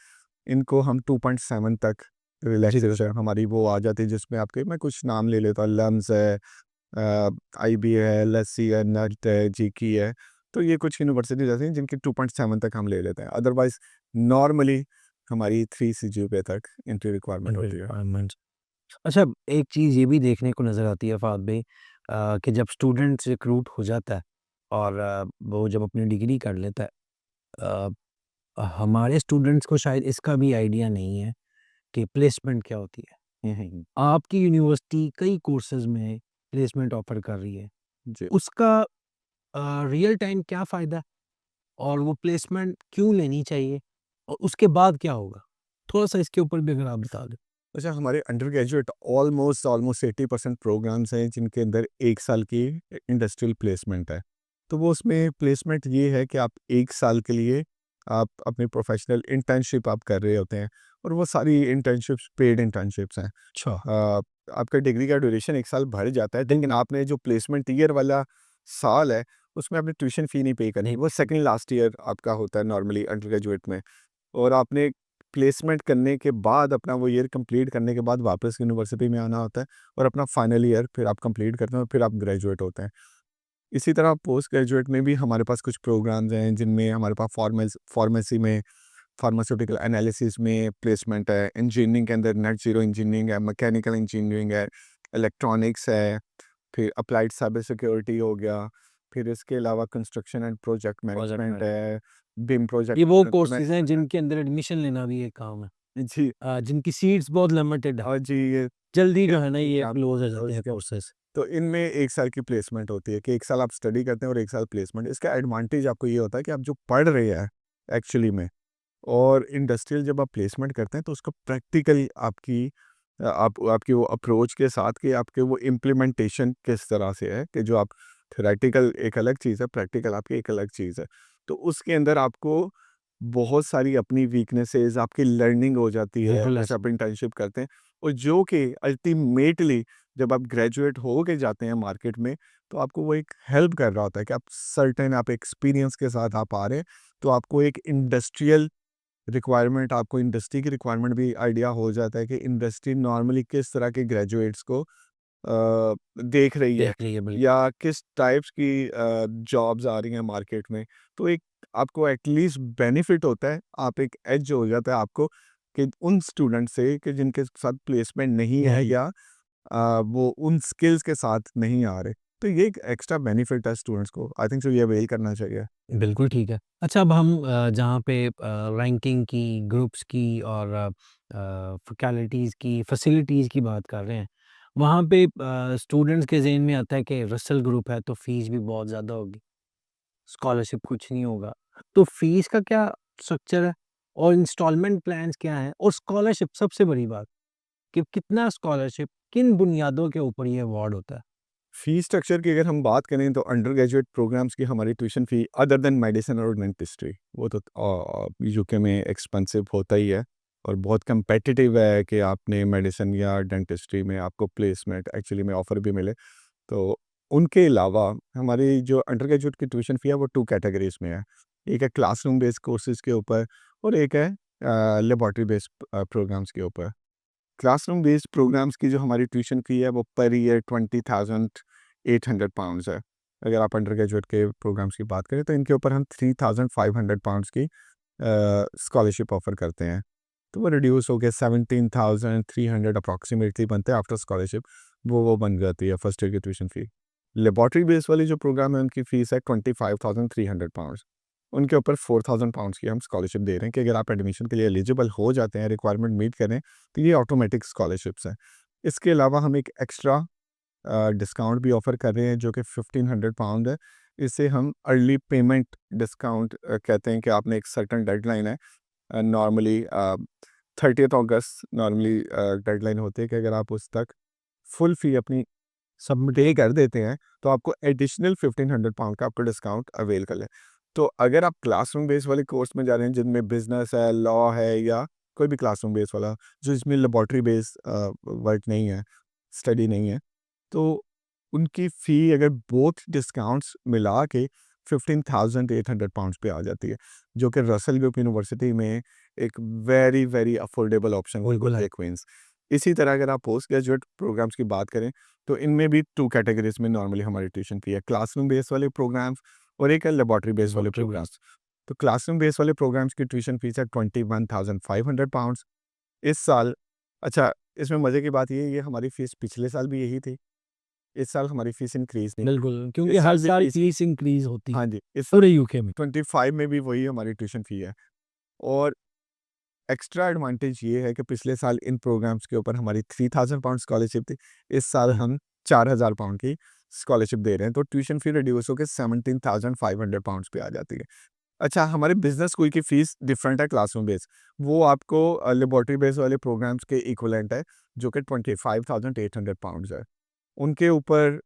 इनको हम 2.7 तक जी, रिलैक्सेशन हमारी वो आ जाती है, जिसमें आपके मैं कुछ नाम ले लेता हूँ, लम्स है, आईबी है, लस्सी है, नट है, जीकी है। तो ये कुछ यूनिवर्सिटीज़ ऐसी हैं जिनकी 2.7 तक हम ले लेते हैं। अदरवाइज़ नॉर्मली हमारी 3 सीजीपीए तक एंट्री रिक्वायरमेंट होती है। रिक्वायरमेंट्स। अच्छा, एक चीज़ ये भी देखने को नज़र आती है फ़ाद भाई कि जब स्टूडेंट रिक्रूट हो जाता है और वो जब अपनी डिग्री कर लेता है हमारे स्टूडेंट्स को शायद इसका भी आइडिया नहीं है कि प्लेसमेंट क्या होती है। हुँ, हुँ, हुँ। आपकी यूनिवर्सिटी कई कोर्सेज़ में प्लेसमेंट ऑफ़र कर रही है। जी। उसका रियल टाइम क्या फ़ायदा है और वो प्लेसमेंट क्यों लेनी चाहिए? और उसके बाद क्या होगा? थोड़ा-सा इसके ऊपर भी अगर आप बता दें। अच्छा, हमारे अंडर ग्रेजुएट ऑलमोस्ट 80% प्रोग्राम्स हैं जिनके अंदर 1 साल की इंडस्ट्रियल प्लेसमेंट है। तो वो उसमें प्लेसमेंट ये है कि आप 1 साल के लिए आप अपनी प्रोफ़ेशनल इंटर्नशिप आप कर रहे होते हैं, और वो सारी इंटर्नशिप्स पेड इंटर्नशिप्स हैं। अच्छा। आपका डिग्री का ड्यूरेशन 1 साल बढ़ जाता है, लेकिन आपने जो प्लेसमेंट ईयर वाला साल है, उसमें आपने ट्यूशन फ़ी नहीं पे करनी। नहीं, वो सेकंड लास्ट ईयर आपका होता है नॉर्मली अंडर ग्रेजुएट में। और आपने प्लेसमेंट करने के बाद अपना वो ईयर कंप्लीट करने के बाद वापस यूनिवर्सिटी में आना होता है, और अपना फाइनल ईयर फिर आप कंप्लीट करते हैं, और फिर आप ग्रेजुएट होते हैं। इसी तरह पोस्ट ग्रेजुएट में भी हमारे पास कुछ प्रोग्राम्स हैं जिनमें हमारे पास फार्मेसी में फार्मास्यूटिकल एनालिसिस में प्लेसमेंट है, इंजीनियरिंग के अंदर नेट ज़ीरो इंजीनियरिंग है, मैकेनिकल इंजीनियरिंग है, इलेक्ट्रॉनिक्स है, फिर अप्लाइड साइबर सिक्योरिटी हो गया, फिर इसके अलावा construction and project project management में है, बिम प्रोजेक्ट ये वो मैनेजमेंट कोर्सेज़ हैं जिनके अंदर एडमिशन लेना भी एक काम है। जी। जिनकी सीट्स बहुत लिमिटेड है। और जी, ये जल्दी जो है ना ये आप क्लोज़ हो जाते हैं उसके कोर्सेज़। तो इनमें 1 साल की प्लेसमेंट होती है कि 1 साल आप स्टडी करते हैं और 1 साल प्लेसमेंट। इसका एडवांटेज आपको ये होता है कि आप जो पढ़ रहे हैं एक्चुअली में, और इंडस्ट्रियल जब आप प्लेसमेंट करते हैं, तो उसका प्रैक्टिकल आपकी वो अप्रोच के साथ कि आपके वो इम्प्लीमेंटेशन किस तरह से है, कि जो आप थ्योरेटिकल एक अलग चीज़ है, प्रैक्टिकल आपकी एक अलग चीज़ है। तो उसके अंदर आपको बहुत सारी अपनी वीकनेसेस, आपकी लर्निंग हो जाती है, बिल्कुल जैसे ऐसे आप इंटर्नशिप करते हैं, और जो कि अल्टीमेटली जब आप ग्रेजुएट हो के जाते हैं मार्केट में, तो आपको वो एक हेल्प कर रहा होता है कि आप सर्टेन आप एक्सपीरियंस के साथ आप आ रहे हैं, तो आपको एक इंडस्ट्रियल रिक्वायरमेंट, आपको इंडस्ट्री की रिक्वायरमेंट भी आइडिया हो जाता है कि इंडस्ट्री नॉर्मली किस तरह के ग्रेजुएट्स को देख रही है देख रही है, बिल्कुल। या किस टाइप्स की जॉब्स आ रही हैं मार्केट में। तो एक आपको एटलीस्ट बेनिफिट होता है, आप एक एज हो जाता है आपको कि उन स्टूडेंट से कि जिनके साथ प्लेसमेंट नहीं है नहीं, या वो उन स्किल्स के साथ नहीं आ रहे। तो ये एक एक्स्ट्रा बेनिफिट है स्टूडेंट्स को, आई थिंक सो ये अवेल करना चाहिए। बिल्कुल ठीक है। अच्छा, अब हम जहाँ पे रैंकिंग की, ग्रुप्स की और फैकल्टीज़ की, फैसिलिटीज़ की बात कर रहे हैं, वहाँ पे स्टूडेंट्स के ज़हन में आता है कि रसेल ग्रुप है तो फ़ीस भी बहुत ज़्यादा होगी, स्कॉलरशिप कुछ नहीं होगा। तो फ़ीस का क्या स्ट्रक्चर है और इंस्टॉलमेंट प्लान्स क्या हैं? और स्कॉलरशिप सबसे बड़ी बात कि कितना स्कॉलरशिप, किन बुनियादों के ऊपर ये अवार्ड होता है? फी स्ट्रक्चर की अगर हम बात करें तो अंडर ग्रेजुएट प्रोग्राम्स की हमारी tuition fee other than medicine और डेंटिस्ट्री, वो तो यूके में एक्सपेंसिव होता ही है और बहुत कम्पेटिटिव है कि आपने मेडिसिन या डेंटिस्ट्री में आपको प्लेसमेंट एक्चुअली में ऑफ़र भी मिले। तो उनके अलावा हमारी जो अंडर ग्रेजुएट की ट्यूशन फ़ी है वो 2 कैटेगरीज़ में है। एक है क्लासरूम बेस्ड कोर्सेज़ के ऊपर और एक है लेबॉरेटरी बेस्ड प्रोग्राम्स के ऊपर। क्लासरूम बेस्ड प्रोग्राम्स की जो हमारी ट्यूशन फ़ी है वो पर ईयर 20,800 पाउंड्स है। अगर आप अंडर ग्रेजुएट के प्रोग्राम्स की बात करें तो इनके ऊपर हम 3,500 पाउंड्स की स्कॉलरशिप ऑफ़र करते हैं। तो वो रिड्यूस हो के 17,300 अप्रॉक्सिमेटली बनते हैं आफ्टर स्कॉलरशिप, वो बन जाती है फर्स्ट ईयर की ट्यूशन फ़ी। लेबॉरेटरी बेस वाली जो प्रोग्राम है उनकी फ़ीस है 25,300 पाउंड्स। उनके ऊपर 4,000 पाउंड्स की हम स्कॉलरशिप दे रहे हैं कि अगर आप एडमिशन के लिए एलिजिबल हो जाते हैं, रिक्वायरमेंट मीट करें, तो ये ऑटोमेटिक स्कॉलरशिप्स हैं। इसके अलावा हम एक एक्स्ट्रा डिस्काउंट भी ऑफ़र कर रहे हैं जो कि 1,500 पाउंड है। इसे हम अर्ली पेमेंट डिस्काउंट कहते हैं कि आपने एक सर्टेन डेडलाइन है, नॉर्मली 30th अगस्त नॉर्मली डेडलाइन होती है कि अगर आप उस तक फुल फ़ी अपनी सबमिट पे कर देते हैं, तो आपको एडिशनल 1,500 पाउंड का आपको डिस्काउंट अवेल कर लें। तो अगर आप क्लासरूम बेस वाले कोर्स में जा रहे हैं जिनमें बिज़नेस है, लॉ है या कोई भी क्लासरूम बेस वाला, जो इसमें लेबॉरेटरी बेस वर्क नहीं है, स्टडी नहीं है, तो उनकी फ़ी अगर बोथ डिस्काउंट्स मिला के 15,800 पाउंड्स पे आ जाती है, जो कि रसेल ग्रुप यूनिवर्सिटी में एक वेरी, वेरी अफोर्डेबल ऑप्शन बिल्कुल है। है क्वींस। इसी तरह अगर आप पोस्ट ग्रेजुएट प्रोग्राम्स की बात करें, तो इनमें भी 2 कैटेगरीज़ में नॉर्मली हमारी ट्यूशन फ़ी है, क्लासरूम बेस वाले प्रोग्राम्स और एक है लेबॉरेटरी बेस वाले लेबॉरेटरी बेस्ड। प्रोग्राम्स। तो क्लासरूम बेस वाले प्रोग्राम्स की ट्यूशन फ़ीस है 21,500 पाउंड्स। इस साल अच्छा, इसमें मज़े की बात ये है, ये हमारी फ़ीस पिछले साल भी यही थी। इस साल हमारी फ़ीस इंक्रीज़ नहीं हुई। बिल्कुल, क्योंकि इस हर साल भी साल फ़ीस फीस इंक्रीज़ होती है, हाँ जी, इस साल पूरे यूके में। 25 में भी वही हमारी ट्यूशन फ़ी है और एक्स्ट्रा एडवांटेज ये है कि पिछले साल इन प्रोग्राम्स के ऊपर हमारी 3,000 पाउंड स्कॉलरशिप थी। इस साल हम 4,000 पाउंड की स्कॉलरशिप दे रहे हैं, तो ट्यूशन फ़ी रिड्यूस होके 17,500 पाउंड्स पे आ जाती है। अच्छा, हमारे बिज़नेस स्कूल की फ़ीस डिफरेंट है क्लासरूम बेस। वो आपको लेबॉरेटरी बेस वाले प्रोग्राम्स के इक्विवेलेंट है, जो कि 25,800 पाउंड्स है। उनके ऊपर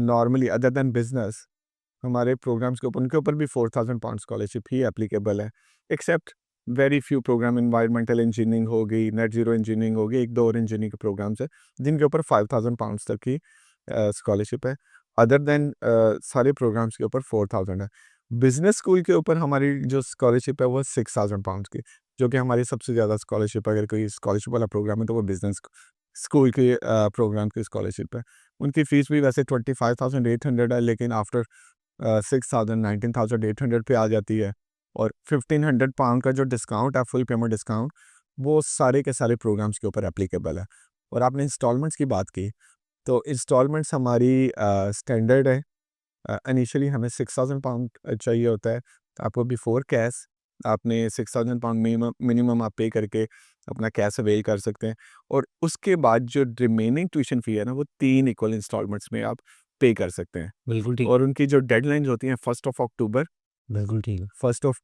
नॉर्मली अदर दैन बिज़नेस हमारे प्रोग्राम्स के ऊपर उनके ऊपर भी 4,000 पाउंड स्कॉलरशिप ही एप्लीकेबल है, except very few programme environmental engineering हो गई, नेट ज़ीरो इंजीनियरिंग हो गई, 1-2 और इंजीनियरिंग के प्रोग्राम्स हैं, जिनके ऊपर 5,000 पाउंड्स तक की स्कॉलरशिप है। अदर देन सारे प्रोग्राम्स के ऊपर 4,000 है। बिज़नेस स्कूल के ऊपर हमारी जो स्कॉलरशिप है वो 6,000 पाउंड्स की, जो कि हमारी सबसे ज़्यादा स्कॉलरशिप, अगर कोई स्कॉलरशिप वाला प्रोग्राम है तो वो बिज़नेस स्कूल के प्रोग्राम की स्कॉलरशिप है। उनकी फ़ीस भी वैसे 25,800 है, लेकिन आफ्टर 6,000 19,800 पे आ जाती है और 1,500 पाउंड का जो डिस्काउंट है, फुल पेमेंट डिस्काउंट, वो सारे के सारे प्रोग्राम्स के ऊपर एप्लीकेबल है। और आपने इंस्टॉलमेंट्स की बात की, तो इंस्टॉलमेंट्स हमारी स्टैंडर्ड है। इनिशियली हमें 6,000 पाउंड चाहिए होता है, तो आपको बिफोर कैश आपने 6,000 पाउंड मिनिमम मिनिमम आप पे करके अपना कैश अवेल कर सकते हैं और उसके बाद जो रिमेनिंग ट्यूशन फ़ी है ना, वो 3 इक्वल इंस्टॉलमेंट्स में आप पे कर सकते हैं। बिल्कुल ठीक, और उनकी जो डेडलाइन्स होती हैं 1st ऑफ अक्टूबर, बिल्कुल ठीक है। 1st ऑफ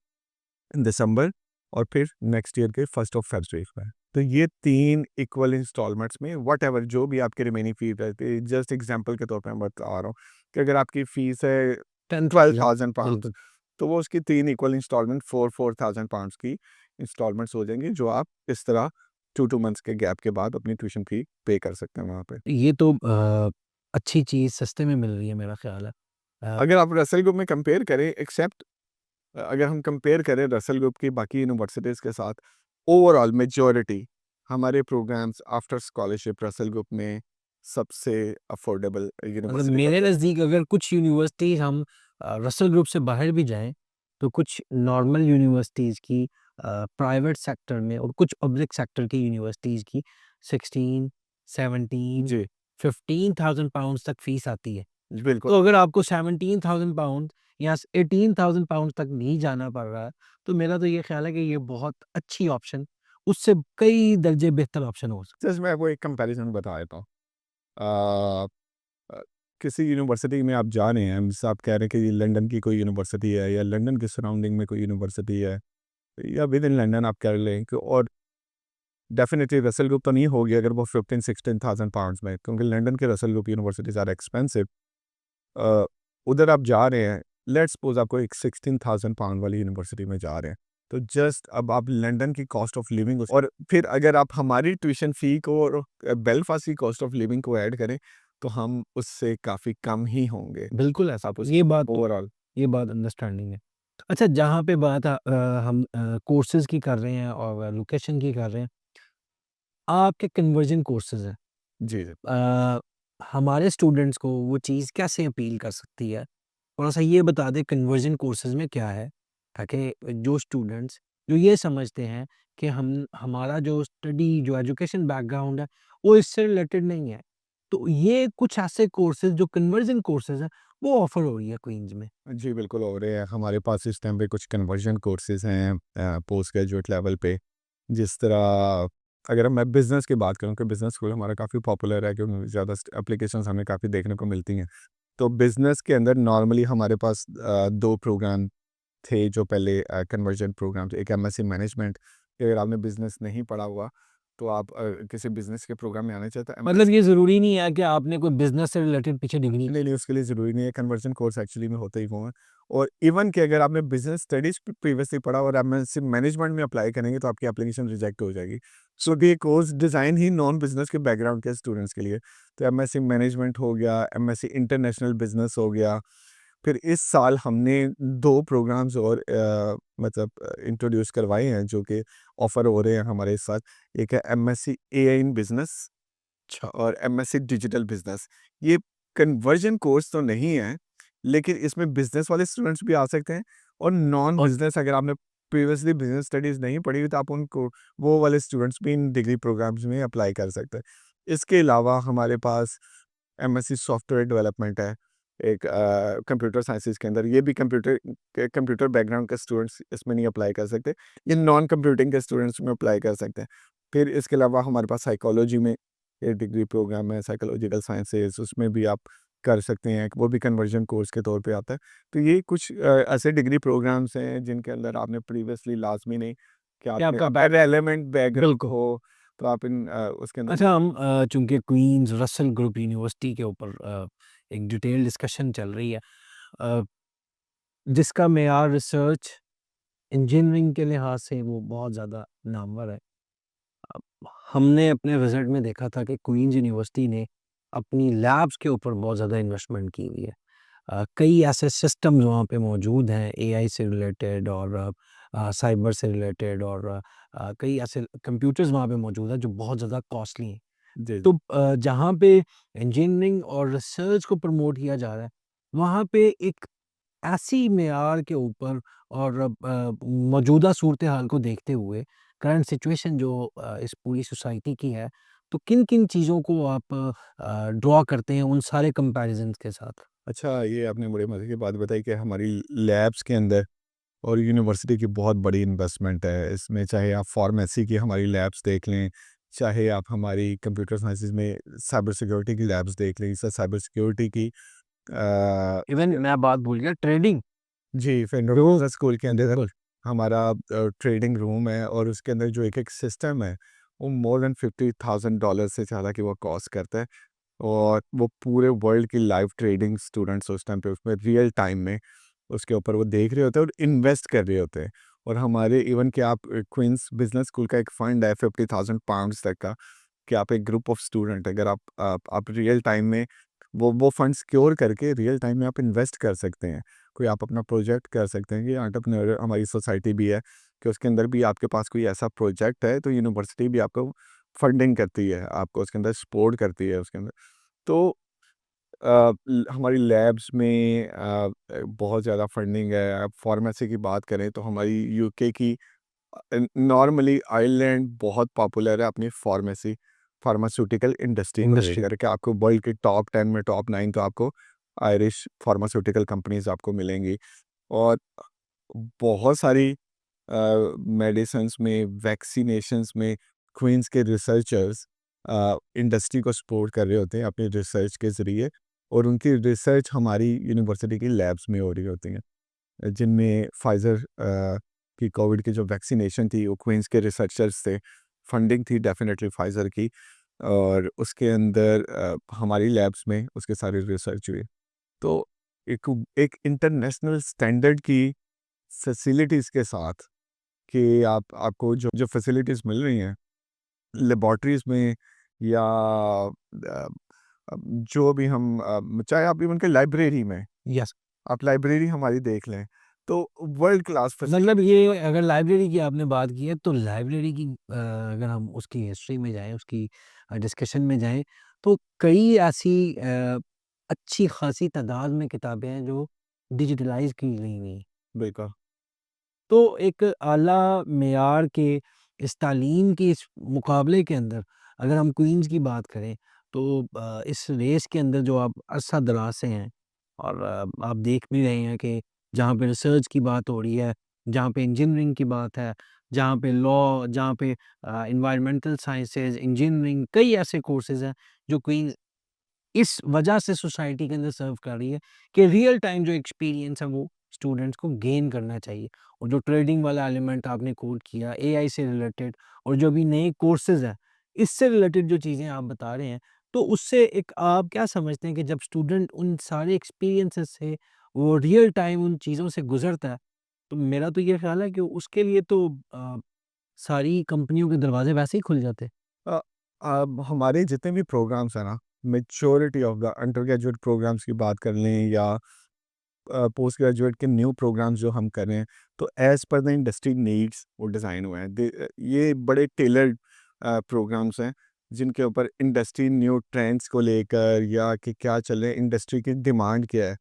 दिसंबर और फिर नेक्स्ट ईयर के 1st ऑफ फरवरी में। तो ये 3 इक्वल इंस्टॉलमेंट्स में व्हाटएवर जो भी आपकी रिमेनिंग फी रहती है, जस्ट एग्ज़ाम्पल के तौर पे मैं बता रहा हूँ कि अगर आपकी फीस है 10,000 12,000 पाउंड्स, बिल्कुल, तो वो उसकी 3 इक्वल इंस्टॉलमेंट 4,000 पाउंड्स की इंस्टॉलमेंट्स हो जाएँगी, जो आप इस तरह 2 मंथ्स के गैप के बाद अपनी ट्यूशन फ़ी पे कर सकते हैं वहाँ पे। ये तो अच्छी चीज़ सस्ते में मिल रही है मेरा ख़्याल है। अगर आप रसेल ग्रुप में कंपेयर करें एक्सेप्ट अगर हम कंपेयर करें रसेल ग्रुप की बाकी यूनिवर्सिटीज़ के साथ, ओवरऑल मेजॉरिटी हमारे programmes after scholarship Russell group में सबसे अफोर्डेबल मतलब यूनिवर्सिटी मेरे बनते हैं। नज़दीक अगर कुछ यूनिवर्सिटीज़ हम रसेल ग्रुप से बाहर भी जाएँ, तो कुछ नॉर्मल यूनिवर्सिटीज़ की प्राइवेट सेक्टर में और कुछ पब्लिक सेक्टर की यूनिवर्सिटीज़ की 16, 17, जी, 15,000 पाउंड्स तक फ़ीस आती है। बिल्कुल। तो अगर आपको 17,000 पाउंड या 18,000 पाउंड तक नहीं जाना पड़ रहा है, तो मेरा तो ये ख़्याल है कि ये बहुत अच्छी ऑप्शन उससे कई दर्जे बेहतर ऑप्शन हो सकता जस्ट मैं आपको एक कंपैरिज़न बता देता हूँ। अ अ, किसी यूनिवर्सिटी में आप जा रहे हैं, जैसे आप कह रहे हैं कि ये लंदन की कोई यूनिवर्सिटी है या लंदन के सराउंडिंग में कोई यूनिवर्सिटी है या विद इन लंदन आप कर लें कि और डेफ़िनिटली रसेल ग्रुप तो नहीं होगी अगर वो 15-16,000 पाउंड्स में, क्योंकि लंदन के Russell group universities are expensive. Uh, उधर आप जा रहे हैं, लेट्स सपोज़ आपको एक 16,000 पाउंड वाली यूनिवर्सिटी में जा रहे हैं, तो जस्ट अब आप लंदन की कॉस्ट ऑफ लिविंग और फिर अगर आप हमारी ट्यूशन फ़ी को और बेलफ़ास्ट की कॉस्ट ऑफ लिविंग को ऐड करें, तो हम उससे काफ़ी कम ही होंगे। है। बिल्कुल ऐसा आप उस ओवरऑल ये बात अंडरस्टैंडिंग है। अच्छा, जहाँ पे बात हम कोर्सेज़ की कर रहे हैं और लोकेशन की कर रहे हैं, आपके कन्वर्जन कोर्सेज़ हैं। जी, जी। अ, हमारे स्टूडेंट्स को वो चीज़ कैसे अपील कर सकती है? थोड़ा-सा ये बता दें कन्वर्जन कोर्सेज़ में क्या है? ताकि जो स्टूडेंट्स जो ये समझते हैं कि हम हमारा जो स्टडी जो एजुकेशन बैकग्राउंड है, वो इससे रिलेटेड नहीं है। तो ये कुछ ऐसे कोर्सेज़ जो कन्वर्जन कोर्सेज़ हैं, वो ऑफ़र हो रही है क्वीन्स में। जी, बिल्कुल हो रहे हैं। हमारे पास इस टाइम पे कुछ कन्वर्जन कोर्सेज़ हैं पोस्ट ग्रेजुएट लेवल पे। जिस तरह अगर मैं बिज़नेस की बात करूँ कि बिज़नेस स्कूल हमारा काफ़ी पॉपुलर है क्योंकि ज़्यादा एप्लीकेशंस हमें काफ़ी देखने को मिलती हैं। तो बिज़नेस के अंदर नॉर्मली हमारे पास 2 प्रोग्राम थे जो पहले कन्वर्जन प्रोग्राम थे। एक एमएससी मैनेजमेंट, अगर आपने बिज़नेस नहीं पढ़ा हुआ तो आप किसी बिज़नेस के प्रोग्राम में आना चाहते हैं मतलब एमएस ये ज़रूरी नहीं है कि आपने कोई बिज़नेस से रिलेटेड पीछे डिग्री नहीं, नहीं, उसके लिए ज़रूरी नहीं है, कन्वर्जन कोर्स एक्चुअली में होते ही वो हैं। और इवन कि अगर आपने बिज़नेस स्टडीज़ प्रीवियसली पढ़ा और एमएससी मैनेजमेंट में अप्लाई करेंगे तो आपकी एप्लीकेशन रिजेक्ट हो जाएगी। सो ये कोर्स डिज़ाइन ही नॉन बिज़नेस के बैकग्राउंड के स्टूडेंट्स के लिए। तो एमएससी मैनेजमेंट हो गया, एमएससी इंटरनेशनल बिज़नेस हो गया। फिर इस साल हमने 2 प्रोग्राम्स और मतलब इंट्रोड्यूस करवाए हैं जो कि ऑफ़र हो रहे हैं हमारे साथ। एक है एमएससी एआई इन बिज़नेस अच्छा। और एमएससी डिजिटल बिज़नेस। ये कन्वर्जन कोर्स तो नहीं है, लेकिन इसमें बिज़नेस वाले स्टूडेंट्स भी आ सकते हैं और नॉन और बिज़नेस अगर आपने प्रीवियसली बिज़नेस स्टडीज़ नहीं पढ़ी हुई तो आप उनको वो वाले स्टूडेंट्स भी इन डिग्री प्रोग्राम्स में अप्लाई कर सकते हैं। इसके अलावा हमारे पास एमएससी सॉफ्टवेयर डेवलपमेंट है, एक कंप्यूटर साइंसेज़ के अंदर, ये भी कंप्यूटर बैकग्राउंड के स्टूडेंट्स इसमें नहीं अप्लाई कर सकते, ये नॉन कंप्यूटिंग के स्टूडेंट्स में अप्लाई कर सकते हैं। फिर इसके अलावा हमारे पास साइकोलॉजी में एक डिग्री प्रोग्राम है, साइकोलॉजिकल साइंसेज़, उसमें भी आप कर सकते हैं, वो भी कन्वर्जन कोर्स के तौर पे आता है। तो ये कुछ ऐसे डिग्री प्रोग्राम्स हैं जिनके अंदर आपने प्रीवियसली लाज़मी नहीं कि कि आपने आपका रेलेवेंट बैकग्राउंड बिल्कुल। हो, तो आप इन उसके अंदर अच्छा, हम चूँकि क्वीन्स रसेल ग्रुप यूनिवर्सिटी के ऊपर एक डिटेल डिस्कशन चल रही है, अ, जिसका मेयार रिसर्च इंजीनियरिंग के लिहाज से वो बहुत ज़्यादा नामवर है। अब हमने अपने विज़िट में देखा था कि क्वीन्स यूनिवर्सिटी ने अपनी लैब्स के ऊपर बहुत ज़्यादा इन्वेस्टमेंट की हुई है। कई ऐसे सिस्टम्स वहाँ पे मौजूद हैं एआई से रिलेटेड और साइबर से रिलेटेड और कई ऐसे कंप्यूटर्स वहाँ पे मौजूद हैं जो बहुत ज़्यादा कॉस्टली हैं। जी, जी। तो जहाँ पे इंजीनियरिंग और रिसर्च को प्रमोट किया जा रहा है, वहाँ पे एक ऐसी मेयार के ऊपर और मौजूदा सूरत-ए-हाल को देखते हुए, करंट सिचुएशन जो इस पूरी सोसाइटी की है, तो किन-किन चीज़ों को आप ड्रॉ करते हैं उन सारे कंपैरिज़न्स के साथ? अच्छा, ये आपने बड़े मज़े की बात बताई कि हमारी लैब्स के अंदर और यूनिवर्सिटी की बहुत बड़ी इन्वेस्टमेंट है। इसमें चाहे आप फार्मेसी की हमारी लैब्स देख लें, चाहे आप हमारी कंप्यूटर साइंसेज़ में साइबर सिक्योरिटी की लैब्स देख लें। इससे साइबर सिक्योरिटी की इवन मैं बात भूल गया ट्रेडिंग। जी, जो फेडरल स्कूल के अंदर बिल्कुल। हमारा ट्रेडिंग रूम है और उसके अंदर जो एक-एक सिस्टम है, वो मोर देन $50,000 से ज़्यादा की वो कॉस्ट करता है। और वो पूरे वर्ल्ड की लाइव ट्रेडिंग स्टूडेंट्स उस टाइम पे उसमें रियल टाइम में उसके ऊपर वो देख रहे होते हैं और इन्वेस्ट कर रहे होते हैं। और हमारे इवन कि आप क्वींस बिजनेस स्कूल का एक फंड है £50,000 तक का, कि आप एक ग्रुप ऑफ स्टूडेंट, अगर आप रियल टाइम में वो फंड सिक्योर करके रियल टाइम में आप इन्वेस्ट कर सकते हैं, कोई आप अपना प्रोजेक्ट कर सकते हैं। कि एंटरप्रेन्योर हमारी सोसाइटी भी है कि उसके अंदर भी आपके पास कोई ऐसा प्रोजेक्ट है तो यूनिवर्सिटी भी आपको फंडिंग करती है, आपको उसके अंदर सपोर्ट करती है उसके अंदर। तो हमारी लैब्स में बहुत ज़्यादा फंडिंग है। आप फार्मेसी की बात करें तो हमारी यूके की नॉर्मली आयरलैंड बहुत पॉपुलर है अपनी फार्मास्यूटिकल इंडस्ट्री को इंडस्ट्री। लेकर, कि आपको वर्ल्ड के टॉप 10 में टॉप 9 तो आपको आयरिश फार्मास्यूटिकल कंपनीज आपको मिलेंगी। और बहुत सारी मेडिसिन्स में, वैक्सीनेशंस में क्वींस के रिसर्चर्स इंडस्ट्री को सपोर्ट कर रहे होते हैं अपनी रिसर्च के ज़रिए, और उनकी रिसर्च हमारी यूनिवर्सिटी की लैब्स में हो रही होती हैं, जिनमें फाइज़र की कोविड की जो वैक्सीनेशन थी वो क्वींस के रिसर्चर्स से, फंडिंग थी डेफिनेटली फाइज़र की, और उसके अंदर हमारी लैब्स में उसके सारी रिसर्च हुई। तो एक एक इंटरनेशनल स्टैंडर्ड की फैसिलिटीज़ के साथ, कि आपको जो जो फैसिलिटीज़ मिल रही हैं लेबॉरेटरीज़ में, या जो भी हम चाहे आप इवन के लाइब्रेरी में, यस। आप लाइब्रेरी हमारी देख लें, तो वर्ल्ड क्लास मतलब ये अगर लाइब्रेरी की आपने बात की है तो लाइब्रेरी की अगर हम उसकी हिस्ट्री में जाएँ, उसकी डिस्कशन में जाएँ, तो कई ऐसी अच्छी खासी तादाद में किताबें हैं जो डिजिटलाइज़ की गई हुई हैं। बिल्कुल। तो एक आला मेयार के इस तालीम के इस मुकाबले के अंदर अगर हम क्वीन्स की बात करें तो इस रेस के अंदर जो आप अरसा दराज से हैं और आप देख भी रहे हैं कि जहाँ पे रिसर्च की बात हो रही है, जहाँ पे इंजीनियरिंग की बात है, जहाँ पे लॉ, जहाँ पे एनवायरमेंटल साइंसेज, इंजीनियरिंग, कई ऐसे कोर्सेज हैं जो क्वींस इस वजह से सोसाइटी के अंदर सर्व कर रही है कि रियल टाइम जो एक्सपीरियंस है वो स्टूडेंट्स को गेन करना चाहिए। और जो ट्रेडिंग वाला एलिमेंट आपने कोट किया, एआई से रिलेटेड और जो भी नए कोर्सेज हैं, इससे रिलेटेड जो चीज़ें आप बता रहे हैं, तो उससे एक आप क्या समझते हैं कि जब स्टूडेंट उन सारे एक्सपीरियंसेस से वो रियल टाइम उन चीज़ों से गुजरता है, तो मेरा तो ये ख्याल है कि उसके लिए तो सारी कंपनियों के दरवाजे वैसे ही खुल जाते। अ, अब हमारे जितने भी प्रोग्राम्स हैं ना, majority of the undergraduate programmes की बात कर लें, या पोस्ट ग्रेजुएट के न्यू प्रोग्राम्स जो हम कर रहे हैं, तो as per the industry needs वो डिज़ाइन हुए हैं। ये बड़े टेलर्ड प्रोग्राम्स हैं, जिनके ऊपर इंडस्ट्री न्यू ट्रेंड्स को लेकर, या कि क्या चल रहा है, इंडस्ट्री की डिमांड क्या है,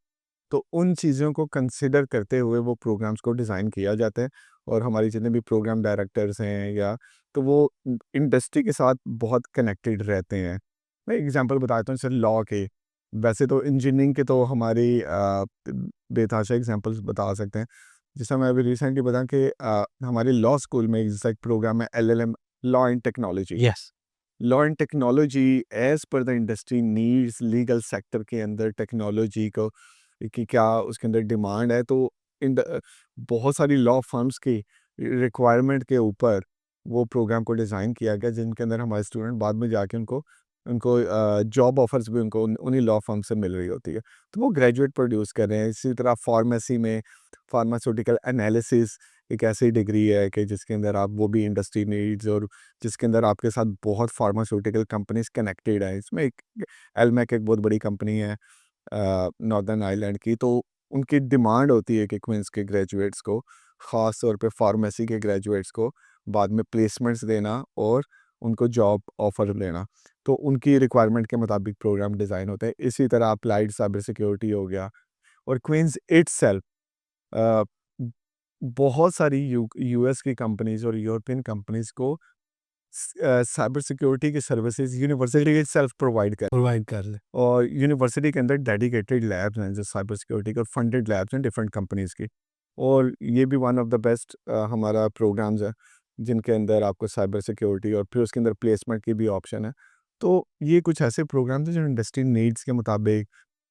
तो उन चीज़ों को कंसिडर करते हुए वो प्रोग्राम्स को डिज़ाइन किया जाता है। और हमारी जितने भी प्रोग्राम डायरेक्टर्स हैं, या तो वो इंडस्ट्री के साथ बहुत कनेक्टेड रहते हैं। मैं एग्जांपल बताता हूँ, जैसे लॉ के, वैसे तो इंजीनियरिंग के तो हमारी बेतहाशा एग्जांपल्स बता सकते हैं। जैसा मैं अभी रिसेंटली बताया कि हमारे लॉ स्कूल में जैसा एक प्रोग्राम है LLM, law and technology. Yes. Law and technology as per the industry needs, legal sector के अंदर टेक्नोलॉजी को कि क्या उसके अंदर डिमांड है, तो बहुत सारी लॉ फर्म्स की रिक्वायरमेंट के ऊपर वो प्रोग्राम को डिज़ाइन किया गया, जिनके अंदर हमारे स्टूडेंट बाद में जाके उनको उनको जॉब ऑफर्स भी उनको उन्हीं लॉ फर्म से मिल रही होती है। तो वो ग्रेजुएट प्रोड्यूस कर रहे हैं। इसी तरह फार्मेसी में फार्मास्यूटिकल एनालिसिस एक ऐसी डिग्री है कि जिसके अंदर आप वो भी इंडस्ट्री नीड्स, और जिसके अंदर आपके साथ बहुत फार्मास्यूटिकल कंपनीज कनेक्टेड है। इसमें एक एलमेक एक बहुत बड़ी कंपनी है नॉर्दर्न आयरलैंड की, तो उनकी डिमांड होती है कि क्वींस के ग्रेजुएट्स को, ख़ास तौर पे फार्मेसी के ग्रेजुएट्स को बाद में प्लेसमेंट्स देना और उनको जॉब ऑफ़र देना। तो उनकी रिक्वायरमेंट के मुताबिक प्रोग्राम डिज़ाइन होते हैं। इसी तरह अप्लाइड साइबर सिक्योरिटी हो गया, और क्वींस इटसेल्फ अ, बहुत सारी यूएस की कंपनीज़ और यूरोपियन कंपनीज़ को साइबर सिक्योरिटी की सर्विसेज़ यूनिवर्सिटी इटसेल्फ प्रोवाइड कर, प्रोवाइड कर ले। और यूनिवर्सिटी के अंदर डेडिकेटेड लैब्स हैं जो साइबर सिक्योरिटी के, और फंडेड लैब्स हैं डिफरेंट कंपनीज़ की। और ये भी वन ऑफ द बेस्ट हमारा प्रोग्राम्स है, जिनके अंदर आपको साइबर सिक्योरिटी और फिर उसके अंदर प्लेसमेंट की भी ऑप्शन है। तो ये कुछ ऐसे प्रोग्राम्स हैं जो इंडस्ट्री नीड्स के मुताबिक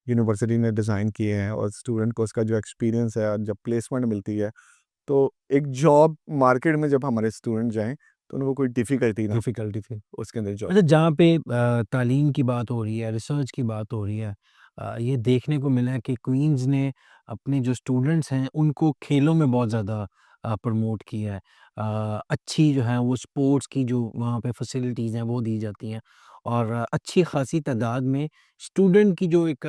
यूनिवर्सिटी ने डिज़ाइन किए हैं, और स्टूडेंट को उसका जो एक्सपीरियंस है, जब प्लेसमेंट मिलती है, तो एक जॉब मार्केट में जब हमारे स्टूडेंट जाएँ, तो उनको कोई डिफ़िकल्टी ना डिफ़िकल्टी थी। उसके अंदर जॉब। अच्छा, जहाँ पे तालीम की बात हो रही है, रिसर्च की बात हो रही है, ये देखने को मिला है कि क्वीन्स ने अपने जो स्टूडेंट्स हैं, उनको खेलों में बहुत ज़्यादा प्रमोट किया है। अच्छी जो है वो स्पोर्ट्स की जो वहाँ पे फैसिलिटीज़ हैं वो दी जाती हैं और अच्छी खासी तादाद में स्टूडेंट की जो एक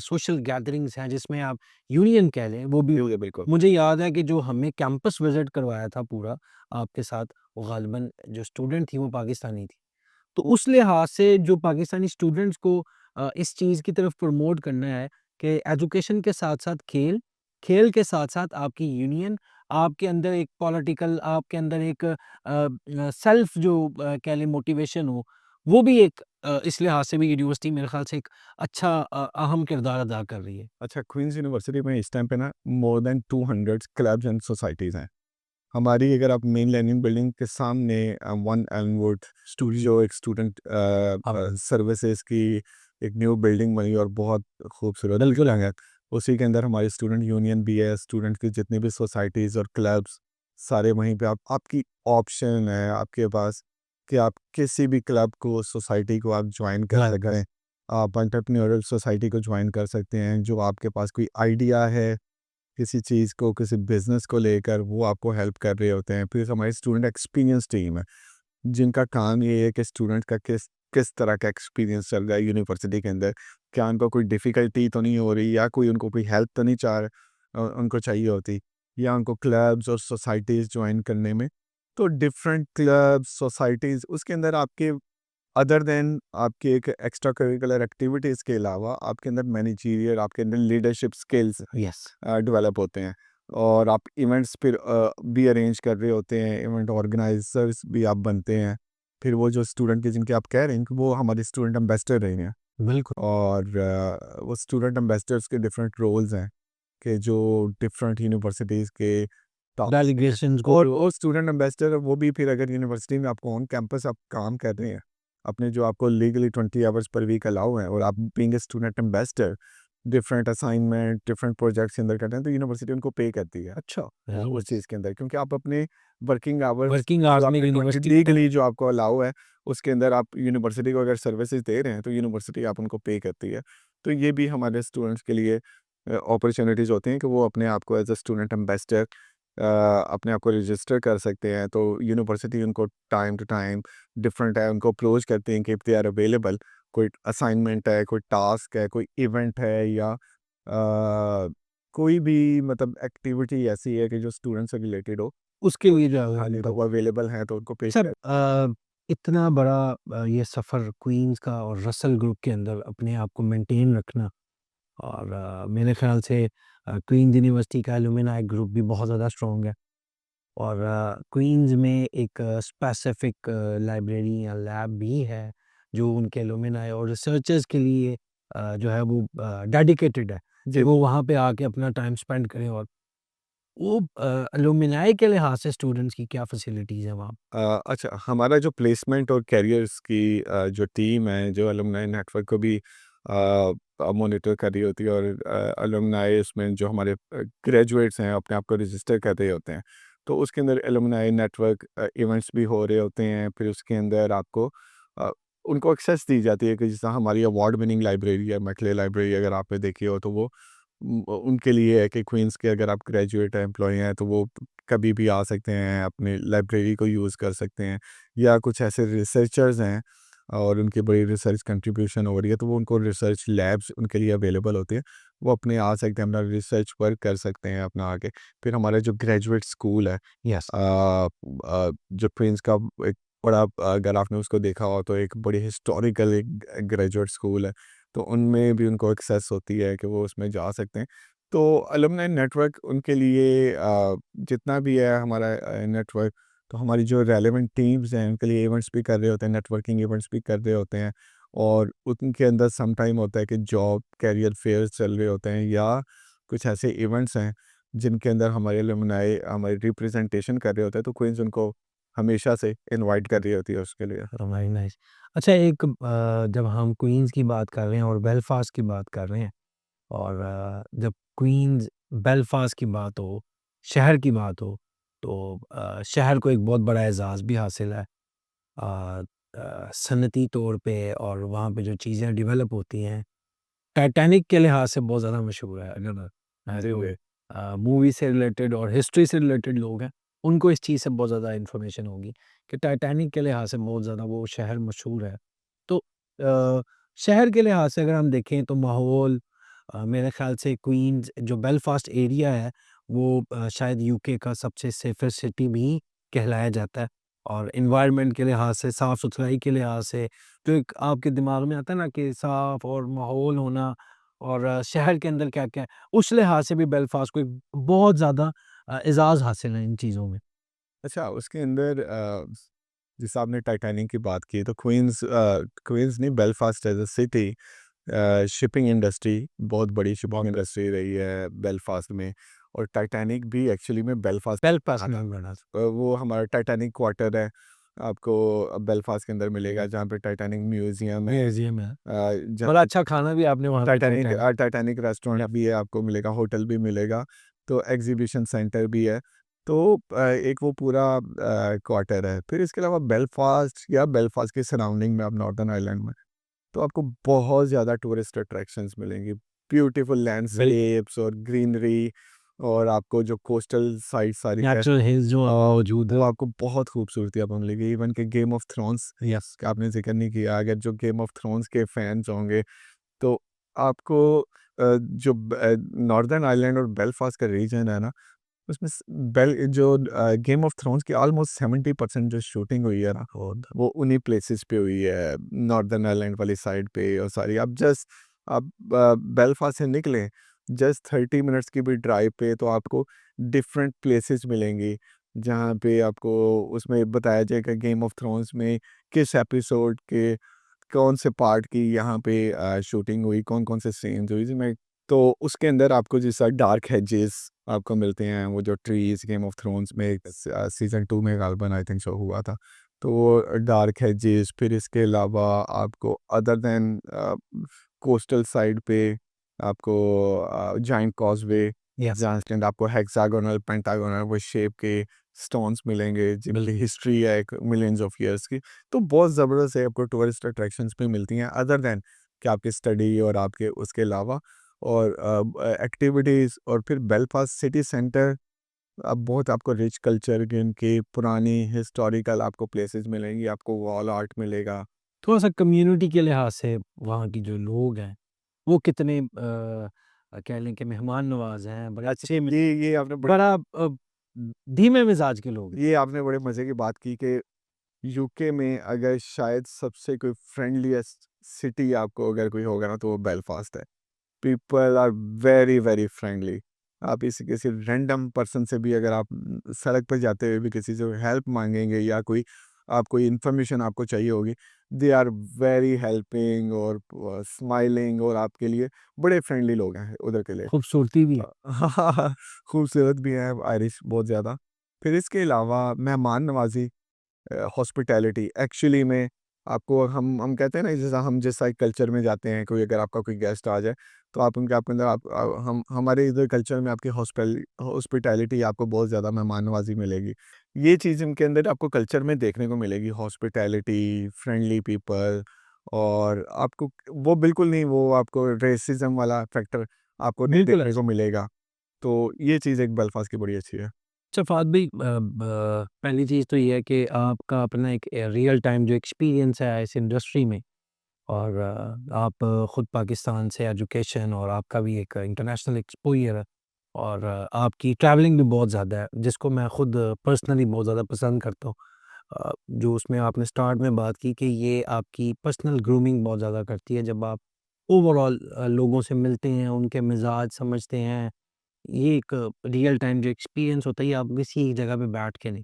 सोशल गैदरिंग्स हैं जिसमें आप यूनियन कह लें वो भी हुई है बिल्कुल। मुझे याद है कि जो हमने कैंपस विज़िट करवाया था पूरा आपके साथ, वो ग़ालिबन जो स्टूडेंट थी वो पाकिस्तानी थी। तो उस लिहाज से जो पाकिस्तानी स्टूडेंट्स को इस चीज़ की तरफ प्रमोट करना है कि एजुकेशन के साथ-साथ खेल, खेल के साथ-साथ आपकी यूनियन, आपके अंदर एक पॉलिटिकल, आपके अंदर एक सेल्फ जो कह लें मोटिवेशन हो, वो भी एक इस लिहाज से भी यूनिवर्सिटी मेरे ख़्याल से एक अच्छा अहम किरदार अदा कर रही है। अच्छा, क्वींस यूनिवर्सिटी में इस टाइम पे ना more than 200 clubs and societies हैं। हमारी अगर आप मेन लर्निंग बिल्डिंग के सामने वन एलमवुड स्टूडेंट जो एक स्टूडेंट अब सर्विसेज की एक न्यू बिल्डिंग बनी और बहुत खूबसूरत बिल्कुल। बिल्डिंग है। उसी के अंदर हमारी स्टूडेंट यूनियन भी है, स्टूडेंट की जितनी भी सोसाइटीज़ और क्लब्स सारे वहीं पे आपकी ऑप्शन है आपके पास कि आप किसी भी क्लब को, सोसाइटी को आप जॉइन कर ज्वाइन सकते हैं। आप एंटरप्रेन्योरियल सोसाइटी को जॉइन कर सकते हैं। जो आपके पास कोई आइडिया है किसी चीज़ को, किसी बिज़नेस को लेकर, वो आपको हेल्प कर रहे होते हैं। फिर हमारी स्टूडेंट एक्सपीरियंस टीम है, जिनका काम ये है कि स्टूडेंट का किस किस तरह का एक्सपीरियंस चल रहा है यूनिवर्सिटी के अंदर। क्या उनको कोई डिफ़िकल्टी तो नहीं हो रही, या कोई उनको कोई हेल्प तो नहीं उनको चाहिए होती, या उनको क्लब्स और सोसाइटीज़ जॉइन करने में। तो डिफरेंट क्लब्स, सोसाइटीज़ उसके अंदर आपके अदर देन आपकी एक एक्स्ट्रा करिकुलर एक्टिविटीज़ के अलावा आपके अंदर मैनेजरियल, आपके अंदर लीडरशिप स्किल्स यस। डेवलप होते हैं। और आप इवेंट्स फिर भी अरेंज कर रहे होते हैं, इवेंट ऑर्गेनाइजर्स भी आप बनते हैं। फिर वो जो स्टूडेंट के जिनके आप कह रहे हैं कि वो हमारे स्टूडेंट एम्बेसडर रहे हैं। बिल्कुल। और वो स्टूडेंट एम्बेसडर्स के डिफरेंट रोल्स हैं कि जो डिफरेंट यूनिवर्सिटीज़ के टॉप डेलीगेशंस को जो और स्टूडेंट एम्बेसडर वो भी फिर अगर यूनिवर्सिटी में आपको ऑन कैंपस आप काम कर रहे हैं, अपने जो आपको legally 20 hours per week allow है, और आप being a student ambassador different assignment, different projects के अंदर करते हैं, तो यूनिवर्सिटी उनको पे करती है अच्छा, उस चीज़ के अंदर, क्योंकि आप अपने वर्किंग आवर्स वर्किंग जो आवर्स में आपने 20 यूनिवर्सिटी लीगली जो आपको अलाउ है, उसके अंदर आप यूनिवर्सिटी को अगर सर्विसेज दे रहे हैं, तो यूनिवर्सिटी आप उनको पे करती है। तो ये भी हमारे स्टूडेंट्स के लिए अपॉर्चुनिटीज़ होती हैं कि वो अपने आप को एज अ स्टूडेंट एम्बेसडर अपने आप को रजिस्टर कर सकते हैं। तो यूनिवर्सिटी उनको टाइम टू टाइम डिफरेंट है उनको अप्रोच करते हैं कि इफ़ दे आर अवेलेबल, कोई असाइनमेंट है, कोई टास्क है, कोई इवेंट है, या कोई भी मतलब एक्टिविटी ऐसी है कि जो स्टूडेंट से रिलेटेड हो, उसके तो लिए जो है हाँ जी, तो मतलब वो अवेलेबल हैं तो उनको पेश सब कर। इतना बड़ा ये सफ़र क्वीन्स का और रसल ग्रुप के अंदर अपने आप को मेंटेन रखना और मेरे ख़्याल से क्वीन्स यूनिवर्सिटी का एलुमनाई ग्रुप भी बहुत ज़्यादा स्ट्रॉन्ग है और क्वीन्स में एक स्पेसिफ़िक लाइब्रेरी या लैब भी है, जो उनके एलुमनाई और रिसर्चर्स के लिए जो है वो डेडिकेटेड है, कि जी। वो वहाँ पे आके अपना टाइम स्पेंड करें और वो एलुमनाई के लिहाज से स्टूडेंट्स की क्या फैसिलिटीज़ हैं वहाँ? अच्छा, हमारा जो प्लेसमेंट और कैरियर्स की जो टीम है, जो अलुमनाई नेटवर्क को भी मॉनिटर कर रही होती है, और अलुमनाई उसमें जो हमारे ग्रेजुएट्स हैं अपने आप को रजिस्टर कर रहे होते हैं, तो उसके अंदर अलुमनाई नेटवर्क इवेंट्स भी हो रहे होते हैं। फिर उसके अंदर आपको अ, उनको एक्सेस दी जाती है कि जैसा हमारी अवार्ड विनिंग लाइब्रेरी है, मैकले लाइब्रेरी, अगर आपने देखी हो तो वो उनके लिए है कि क्वींस के अगर आप ग्रेजुएट हैं, एम्प्लॉय हैं, तो वो कभी भी आ सकते हैं, अपनी लाइब्रेरी को यूज़ कर सकते हैं। या कुछ ऐसे रिसर्चर्स हैं और उनकी बड़ी रिसर्च कंट्रीब्यूशन हो रही है, तो वो उनको रिसर्च लैब्स उनके लिए अवेलेबल होते हैं। वो अपने आ सकते हैं, अपना रिसर्च वर्क कर सकते हैं अपना आगे। फिर हमारा जो ग्रेजुएट स्कूल है, यस। जो क्वींस का एक बड़ा, अगर आपने उसको देखा हो तो एक बड़ी हिस्टोरिकल एक ग्रेजुएट स्कूल है, तो उनमें भी उनको एक्सेस होती है कि वो उसमें जा सकते हैं। तो अलुमनाई नेटवर्क उनके लिए जितना भी है हमारा नेटवर्क, तो हमारी जो रेलेवेंट टीम्स हैं उनके लिए इवेंट्स भी कर रहे होते हैं, नेटवर्किंग इवेंट्स भी कर रहे होते हैं। और उनके अंदर सम टाइम होता है कि जॉब कैरियर फेयर्स चल रहे होते हैं, या कुछ ऐसे इवेंट्स हैं जिनके अंदर हमारे अलुमनाई हमारी रिप्रेजेंटेशन कर रहे होते हैं, तो क्वींस उनको हमेशा से इनवाइट कर रही होती है उसके लिए। Very nice. अच्छा एक जब हम क्वीन्स की बात कर रहे हैं और बेलफ़ास्ट की बात कर रहे हैं और जब क्वीन्स बेलफ़ास्ट की बात हो, शहर की बात हो, तो शहर को एक बहुत बड़ा एज़ाज़ भी हासिल है। सनअती तौर पे और वहाँ पे जो चीज़ें डेवलप होती हैं, टाइटैनिक के लिहाज से बहुत ज़्यादा मशहूर है अगर जी, तो जी। मूवी से रिलेटेड और हिस्ट्री से रिलेटेड लोग हैं, उनको इस चीज़ से बहुत ज़्यादा इन्फॉर्मेशन होगी कि टाइटैनिक के लिहाज़ से बहुत ज़्यादा वो शहर मशहूर है। तो शहर के लिहाज़ से अगर हम देखें तो माहौल, मेरे ख़्याल से क्वींस जो बेलफ़ास्ट एरिया है वो शायद यूके का सबसे सेफ़ेस्ट सिटी भी कहलाया जाता है। और एनवायरनमेंट के लिहाज़ से, साफ़-सुथराई के लिहाज़ से, जो एक आपके दिमाग में आता है ना कि साफ़ और माहौल होना और शहर के अंदर क्या-क्या है, उस लिहाज़ से भी बेलफ़ास्ट को एक बहुत ज़्यादा एज़ाज़ हासिल है इन चीज़ों में। अच्छा, उसके अंदर जैसे आपने टाइटैनिक की बात की, तो क्वींस नहीं, Belfast as a city, shipping industry, बहुत बड़ी शिपिंग इंडस्ट्री रही है बेलफ़ास्ट में, और टाइटैनिक भी एक्चुअली में बेलफ़ास्ट बेलफ़ास्ट बना में था। बना था। वो हमारा टाइटैनिक क्वार्टर है, आपको बेलफ़ास्ट के अंदर मिलेगा, जहाँ पे टाइटैनिक म्यूज़ियम है, म्यूज़ियम है। जहाँ बड़ा पे अच्छा खाना भी आपने वहाँ पे टाइटैनिक टाइटैनिक रेस्टोरेंट भी है, आपको मिलेगा, होटल भी मिलेगा, तो एग्ज़िबिशन सेंटर भी है। तो एक वो पूरा क्वार्टर है। फिर इसके अलावा बेलफ़ास्ट या बेलफ़ास्ट के सराउंडिंग में आप नॉर्दर्न आयरलैंड में, तो आपको बहुत ज़्यादा टूरिस्ट अट्रैक्शंस मिलेंगी। ब्यूटीफुल बिल लैंडस्केप्स और ग्रीनरी, और आपको जो कोस्टल साइट सारी है, नेचुरल हिल्स जो मौजूद वो है। आपको बहुत खूबसूरती आपको मिलेगी। इवन कि गेम ऑफ थ्रोन्स यस। का आपने ज़िक्र नहीं किया, अगर जो गेम ऑफ थ्रोन्स के फैन्स होंगे, तो आपको जो नॉर्दर्न आयरलैंड और बेलफ़ास्ट का रीजन है ना, उसमें गेम ऑफ थ्रोन्स की ऑलमोस्ट 70% जो शूटिंग हुई है ना, वो उन्हीं प्लेसेस पे हुई है, नॉर्दर्न आयरलैंड वाली साइड पे। और सारी आप बेलफ़ास्ट से निकलें, जस्ट 30 मिनट्स की भी ड्राइव पे, तो आपको डिफरेंट प्लेसेस मिलेंगी, जहाँ पे आपको उसमें बताया जाएगा गेम ऑफ थ्रोन्स में किस एपिसोड के कौन से पार्ट की यहाँ पे शूटिंग हुई, कौन-कौन से सीन्स हुई जिसमें। तो उसके अंदर आपको जैसा डार्क हेजेस आपको मिलते हैं, वो जो ट्रीज़ गेम ऑफ थ्रोन्स में सीज़न 2 में गालबन आई थिंक शो हुआ था। तो वो डार्क हेजेस, फिर इसके अलावा आपको अदर दैन कोस्टल साइड पे आपको जायंट कॉज़वे, यस। जहाँ के अंदर आपको हेक्सागोनल, पेंटागोनल वो शेप के स्टोन्स मिलेंगे, जिनकी बिल्कुल। हिस्ट्री है एक मिलियंस ऑफ ईयर्स की। तो बहुत ज़बरदस्त है, आपको टूरिस्ट अट्रैक्शंस भी मिलती हैं अदर दैन कि आपकी स्टडी और आपके उसके अलावा, और एक्टिविटीज़। और फिर बेलफास्ट सिटी सेंटर, अब बहुत आपको रिच कल्चर के इनकी पुरानी हिस्टोरिकल आपको प्लेसेस मिलेंगी, आपको वॉल आर्ट मिलेगा। थोड़ा-सा कम्युनिटी के लिहाज़ से वहाँ की जो लोग हैं, वो कितने कह लें कि मेहमान नवाज़ हैं, बड़े अच्छा, अच्छे ये आपने बड़ा धीमे मिज़ाज के लोग हैं। बड़े मज़े की बात की कि यूके में अगर शायद सबसे कोई फ्रेंडलीएस्ट सिटी आपको अगर कोई होगा ना, तो वो बेलफास्ट है। People are very very friendly. आप इस किसी रैंडम पर्सन से भी अगर आप सड़क पर जाते हुए भी किसी से हेल्प मांगेंगे, या कोई इंफॉर्मेशन आपको चाहिए होगी, दे आर वेरी हेल्पिंग और स्माइलिंग, और आपके लिए बड़े फ्रेंडली लोग हैं उधर के लिए। खूबसूरती भी है। खूबसूरत भी है आयरिश बहुत ज़्यादा। फिर इसके अलावा मेहमान नवाजी, हॉस्पिटैलिटी एक्चुअली में, आपको हम कहते हैं ना, जैसा हम जिस साइड कल्चर में जाते हैं, कोई अगर आपका कोई गेस्ट आ जाए, तो आप उनके आपके अंदर हम हमारे इधर कल्चर में आपकी हॉस्पिटैलिटी आपको बहुत ज़्यादा मेहमान नवाजी मिलेगी। ये चीज़ इनके अंदर आपको कल्चर में देखने को मिलेगी, हॉस्पिटैलिटी, फ्रेंडली पीपल। और आपको वो बिल्कुल नहीं, वो आपको रेसिज्म वाला फैक्टर आपको नहीं बिल्कुल देखने ऐसा। को मिलेगा। तो ये चीज़ एक बेलफास्ट की बड़ी अच्छी है। अच्छा फ़ाद भाई, पहली चीज़ तो ये है कि आपका अपना एक रियल टाइम जो एक्सपीरियंस है इस इंडस्ट्री में, और आप ख़ुद पाकिस्तान से एजुकेशन और आपका भी एक इंटरनेशनल एक्सपोज़र है, और आपकी ट्रैवलिंग भी बहुत ज़्यादा है, जिसको मैं ख़ुद पर्सनली बहुत ज़्यादा पसंद करता हूँ। जो उसमें आपने स्टार्ट में बात की कि ये आपकी पर्सनल ग्रूमिंग बहुत ज़्यादा करती है, जब आप ओवरऑल लोगों से मिलते हैं, उनके मिज़ाज समझते हैं। ये एक रियल टाइम जो एक्सपीरियंस होता है, ये आप किसी एक जगह पे बैठ के नहीं।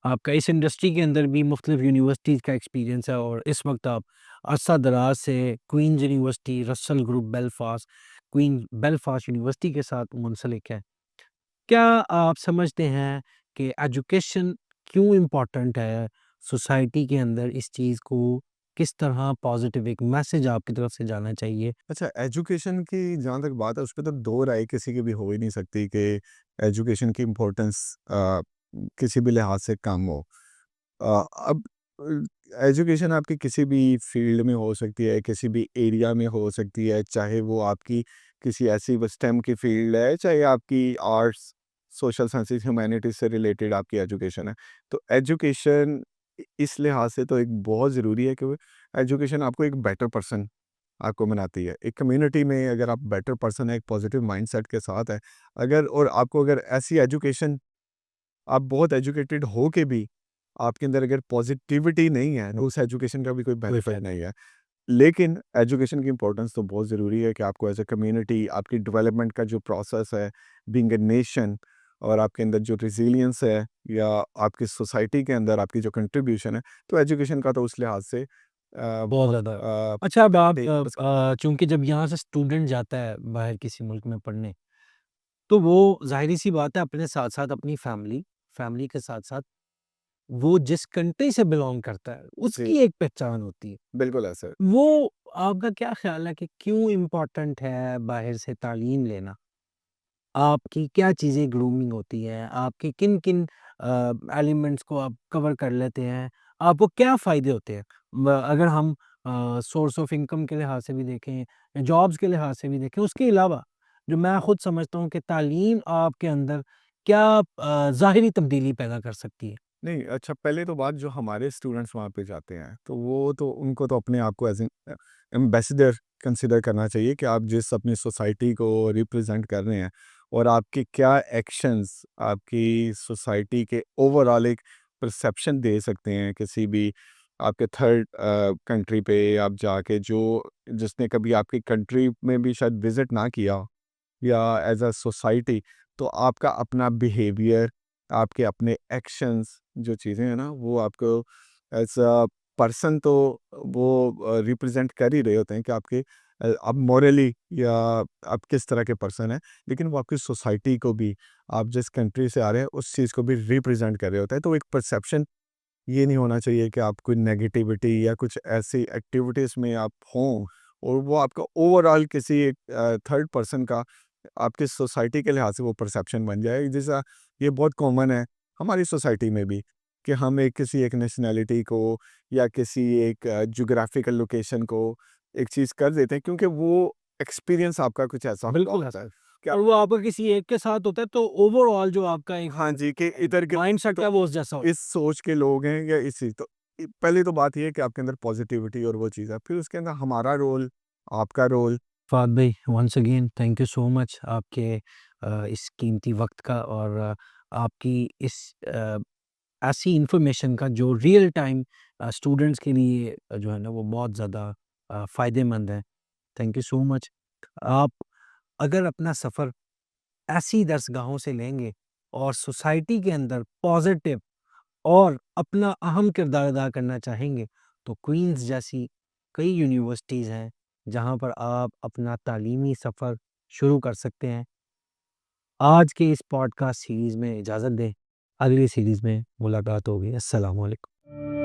आपका इस इंडस्ट्री के अंदर भी मुख्तलिफ यूनिवर्सिटीज़ का एक्सपीरियंस है, और इस वक़्त आप अरसा दराज से Queen's university, Russell group Belfast, Queen Belfast university के साथ मुंसलिक हैं। क्या आप समझते हैं कि एजुकेशन क्यों इम्पोर्टेंट है सोसाइटी के अंदर? इस चीज़ को किस तरह पॉज़िटिव एक मैसेज आपकी तरफ से जाना चाहिए? अच्छा, एजुकेशन की जहाँ तक बात है, उस पे तो दो राय किसी की भी हो ही नहीं सकती कि एजुकेशन की इम्पोर्टेंस किसी भी लिहाज से कम हो। अब एजुकेशन आपकी किसी भी फील्ड में हो सकती है, किसी भी एरिया में हो सकती है, चाहे वो आपकी किसी ऐसी बस स्टेम की फील्ड है, चाहे आपकी आर्ट्स, सोशल साइंसेस, ह्यूमैनिटीज़ से रिलेटेड आपकी एजुकेशन है। तो एजुकेशन इस लिहाज से तो एक बहुत ज़रूरी है कि एजुकेशन आपको एक बेटर पर्सन आपको बनाती है। एक कम्युनिटी में अगर आप बेटर पर्सन है, एक पॉजिटिव माइंडसेट के साथ है, अगर और आपको अगर ऐसी एजुकेशन, आप बहुत एजुकेटेड हो के भी आपके अंदर अगर पॉजिटिविटी नहीं है, तो उस एजुकेशन का भी कोई कोई बेनिफिट फ़ायदा नहीं है। लेकिन एजुकेशन की इम्पोर्टेंस तो बहुत ज़रूरी है कि आपको एज़ अ कम्युनिटी आपकी डेवलपमेंट का जो प्रोसेस है, बीइंग अ नेशन, और आपके अंदर जो रेज़िलियंस है या आपकी सोसाइटी के अंदर आपकी जो कंट्रीब्यूशन है, तो एजुकेशन का तो उस लिहाज से बहुत बहुत ज़्यादा। अच्छा, अब आप तेज़। चूँकि जब यहाँ से स्टूडेंट जाता है बाहर किसी मुल्क में पढ़ने, तो वो ज़ाहिर-सी बात है अपने साथ-साथ अपनी फैमिली के साथ-साथ वो जिस कंट्री से बिलॉन्ग करता है, जी, उसकी एक पहचान होती है। बिल्कुल ऐसा है। वो आपका क्या ख़्याल है कि क्यों इम्पोर्टेंट है बाहर से तालीम लेना? आपकी क्या चीज़ें ग्रूमिंग होती हैं? आपके किन-किन एलिमेंट्स को आप कवर कर लेते हैं? आपको क्या फ़ायदे होते हैं? अगर हम सोर्स ऑफ इनकम के लिहाज़ से भी देखें, जॉब्स के लिहाज़ से भी देखें, उसके अलावा जो मैं खुद समझता हूँ कि तालीम आपके अंदर क्या ज़ाहिरी तब्दीली पैदा कर सकती है? नहीं, अच्छा, पहले तो बात, जो हमारे स्टूडेंट्स वहाँ पे जाते हैं, तो वो तो उनको तो अपने आप को एज़ एन एम्बेसडर कंसिडर करना चाहिए कि आप जिस अपनी सोसाइटी को रिप्रेज़ेंट कर रहे हैं, और आपके क्या एक्शंस आपकी सोसाइटी के ओवरऑल एक परसेप्शन दे सकते हैं किसी भी आपके थर्ड कंट्री पे आप जाके, जो जिसने कभी आपकी कंट्री में भी शायद विज़िट ना किया हो, या एज़ अ सोसाइटी, तो आपका अपना बिहेवियर, आपके अपने एक्शंस, जो चीज़ें हैं ना, वो आपको एज़ अ पर्सन तो वो रिप्रेज़ेंट कर ही रहे होते हैं कि आपके आप मॉरली या आप किस तरह के पर्सन हैं, लेकिन वो आपकी सोसाइटी को भी, आप जिस कंट्री से आ रहे हैं, उस चीज़ को भी रिप्रेज़ेंट कर रहे होते हैं। तो एक परसेप्शन ये नहीं होना चाहिए कि आप कोई नेगेटिविटी या कुछ ऐसी एक्टिविटीज़ में आप हों, और वो आपका ओवरऑल किसी एक थर्ड पर्सन का आपकी सोसाइटी के लिहाज से वो परसेप्शन बन जाए। जैसा ये बहुत कॉमन है हमारी सोसाइटी में भी, कि हम एक किसी एक नेशनैलिटी को या किसी एक ज्योग्राफिकल लोकेशन को एक चीज़ कर देते हैं, क्योंकि वो एक्सपीरियंस आपका कुछ ऐसा हुआ बिल्कुल है। होता है कि और आप, वो आपका किसी एक के साथ होता है तो ओवरऑल जो आपका एक हाँ जी, कि इधर के माइंडसेट तो है वो उस जैसा होता इस सोच के लोग हैं या इसी तो पहली तो बात ये है कि आपके अंदर पॉजिटिविटी और वो चीज़ है, फिर उसके अंदर हमारा रोल, आपका रोल। फाद भाई, once again thank you so much आपके इस कीमती वक्त का और आपकी इस ऐसी इंफॉर्मेशन का जो रियल टाइम स्टूडेंट्स के लिए जो है ना वो बहुत ज़्यादा फ़ायदेमंद है। Thank you so much. आप अगर अपना सफ़र ऐसी दरसगाहों से लेंगे और सोसाइटी के अंदर पॉजिटिव और अपना अहम किरदार अदा करना चाहेंगे, तो क्वींस जैसी कई यूनिवर्सिटीज़ हैं, जहाँ पर आप अपना तालीमी सफ़र शुरू कर सकते हैं। आज के इस पॉडकास्ट सीरीज़ में इजाज़त दें, अगली सीरीज़ में मुलाकात होगी। अस्सलामु अलैकुम।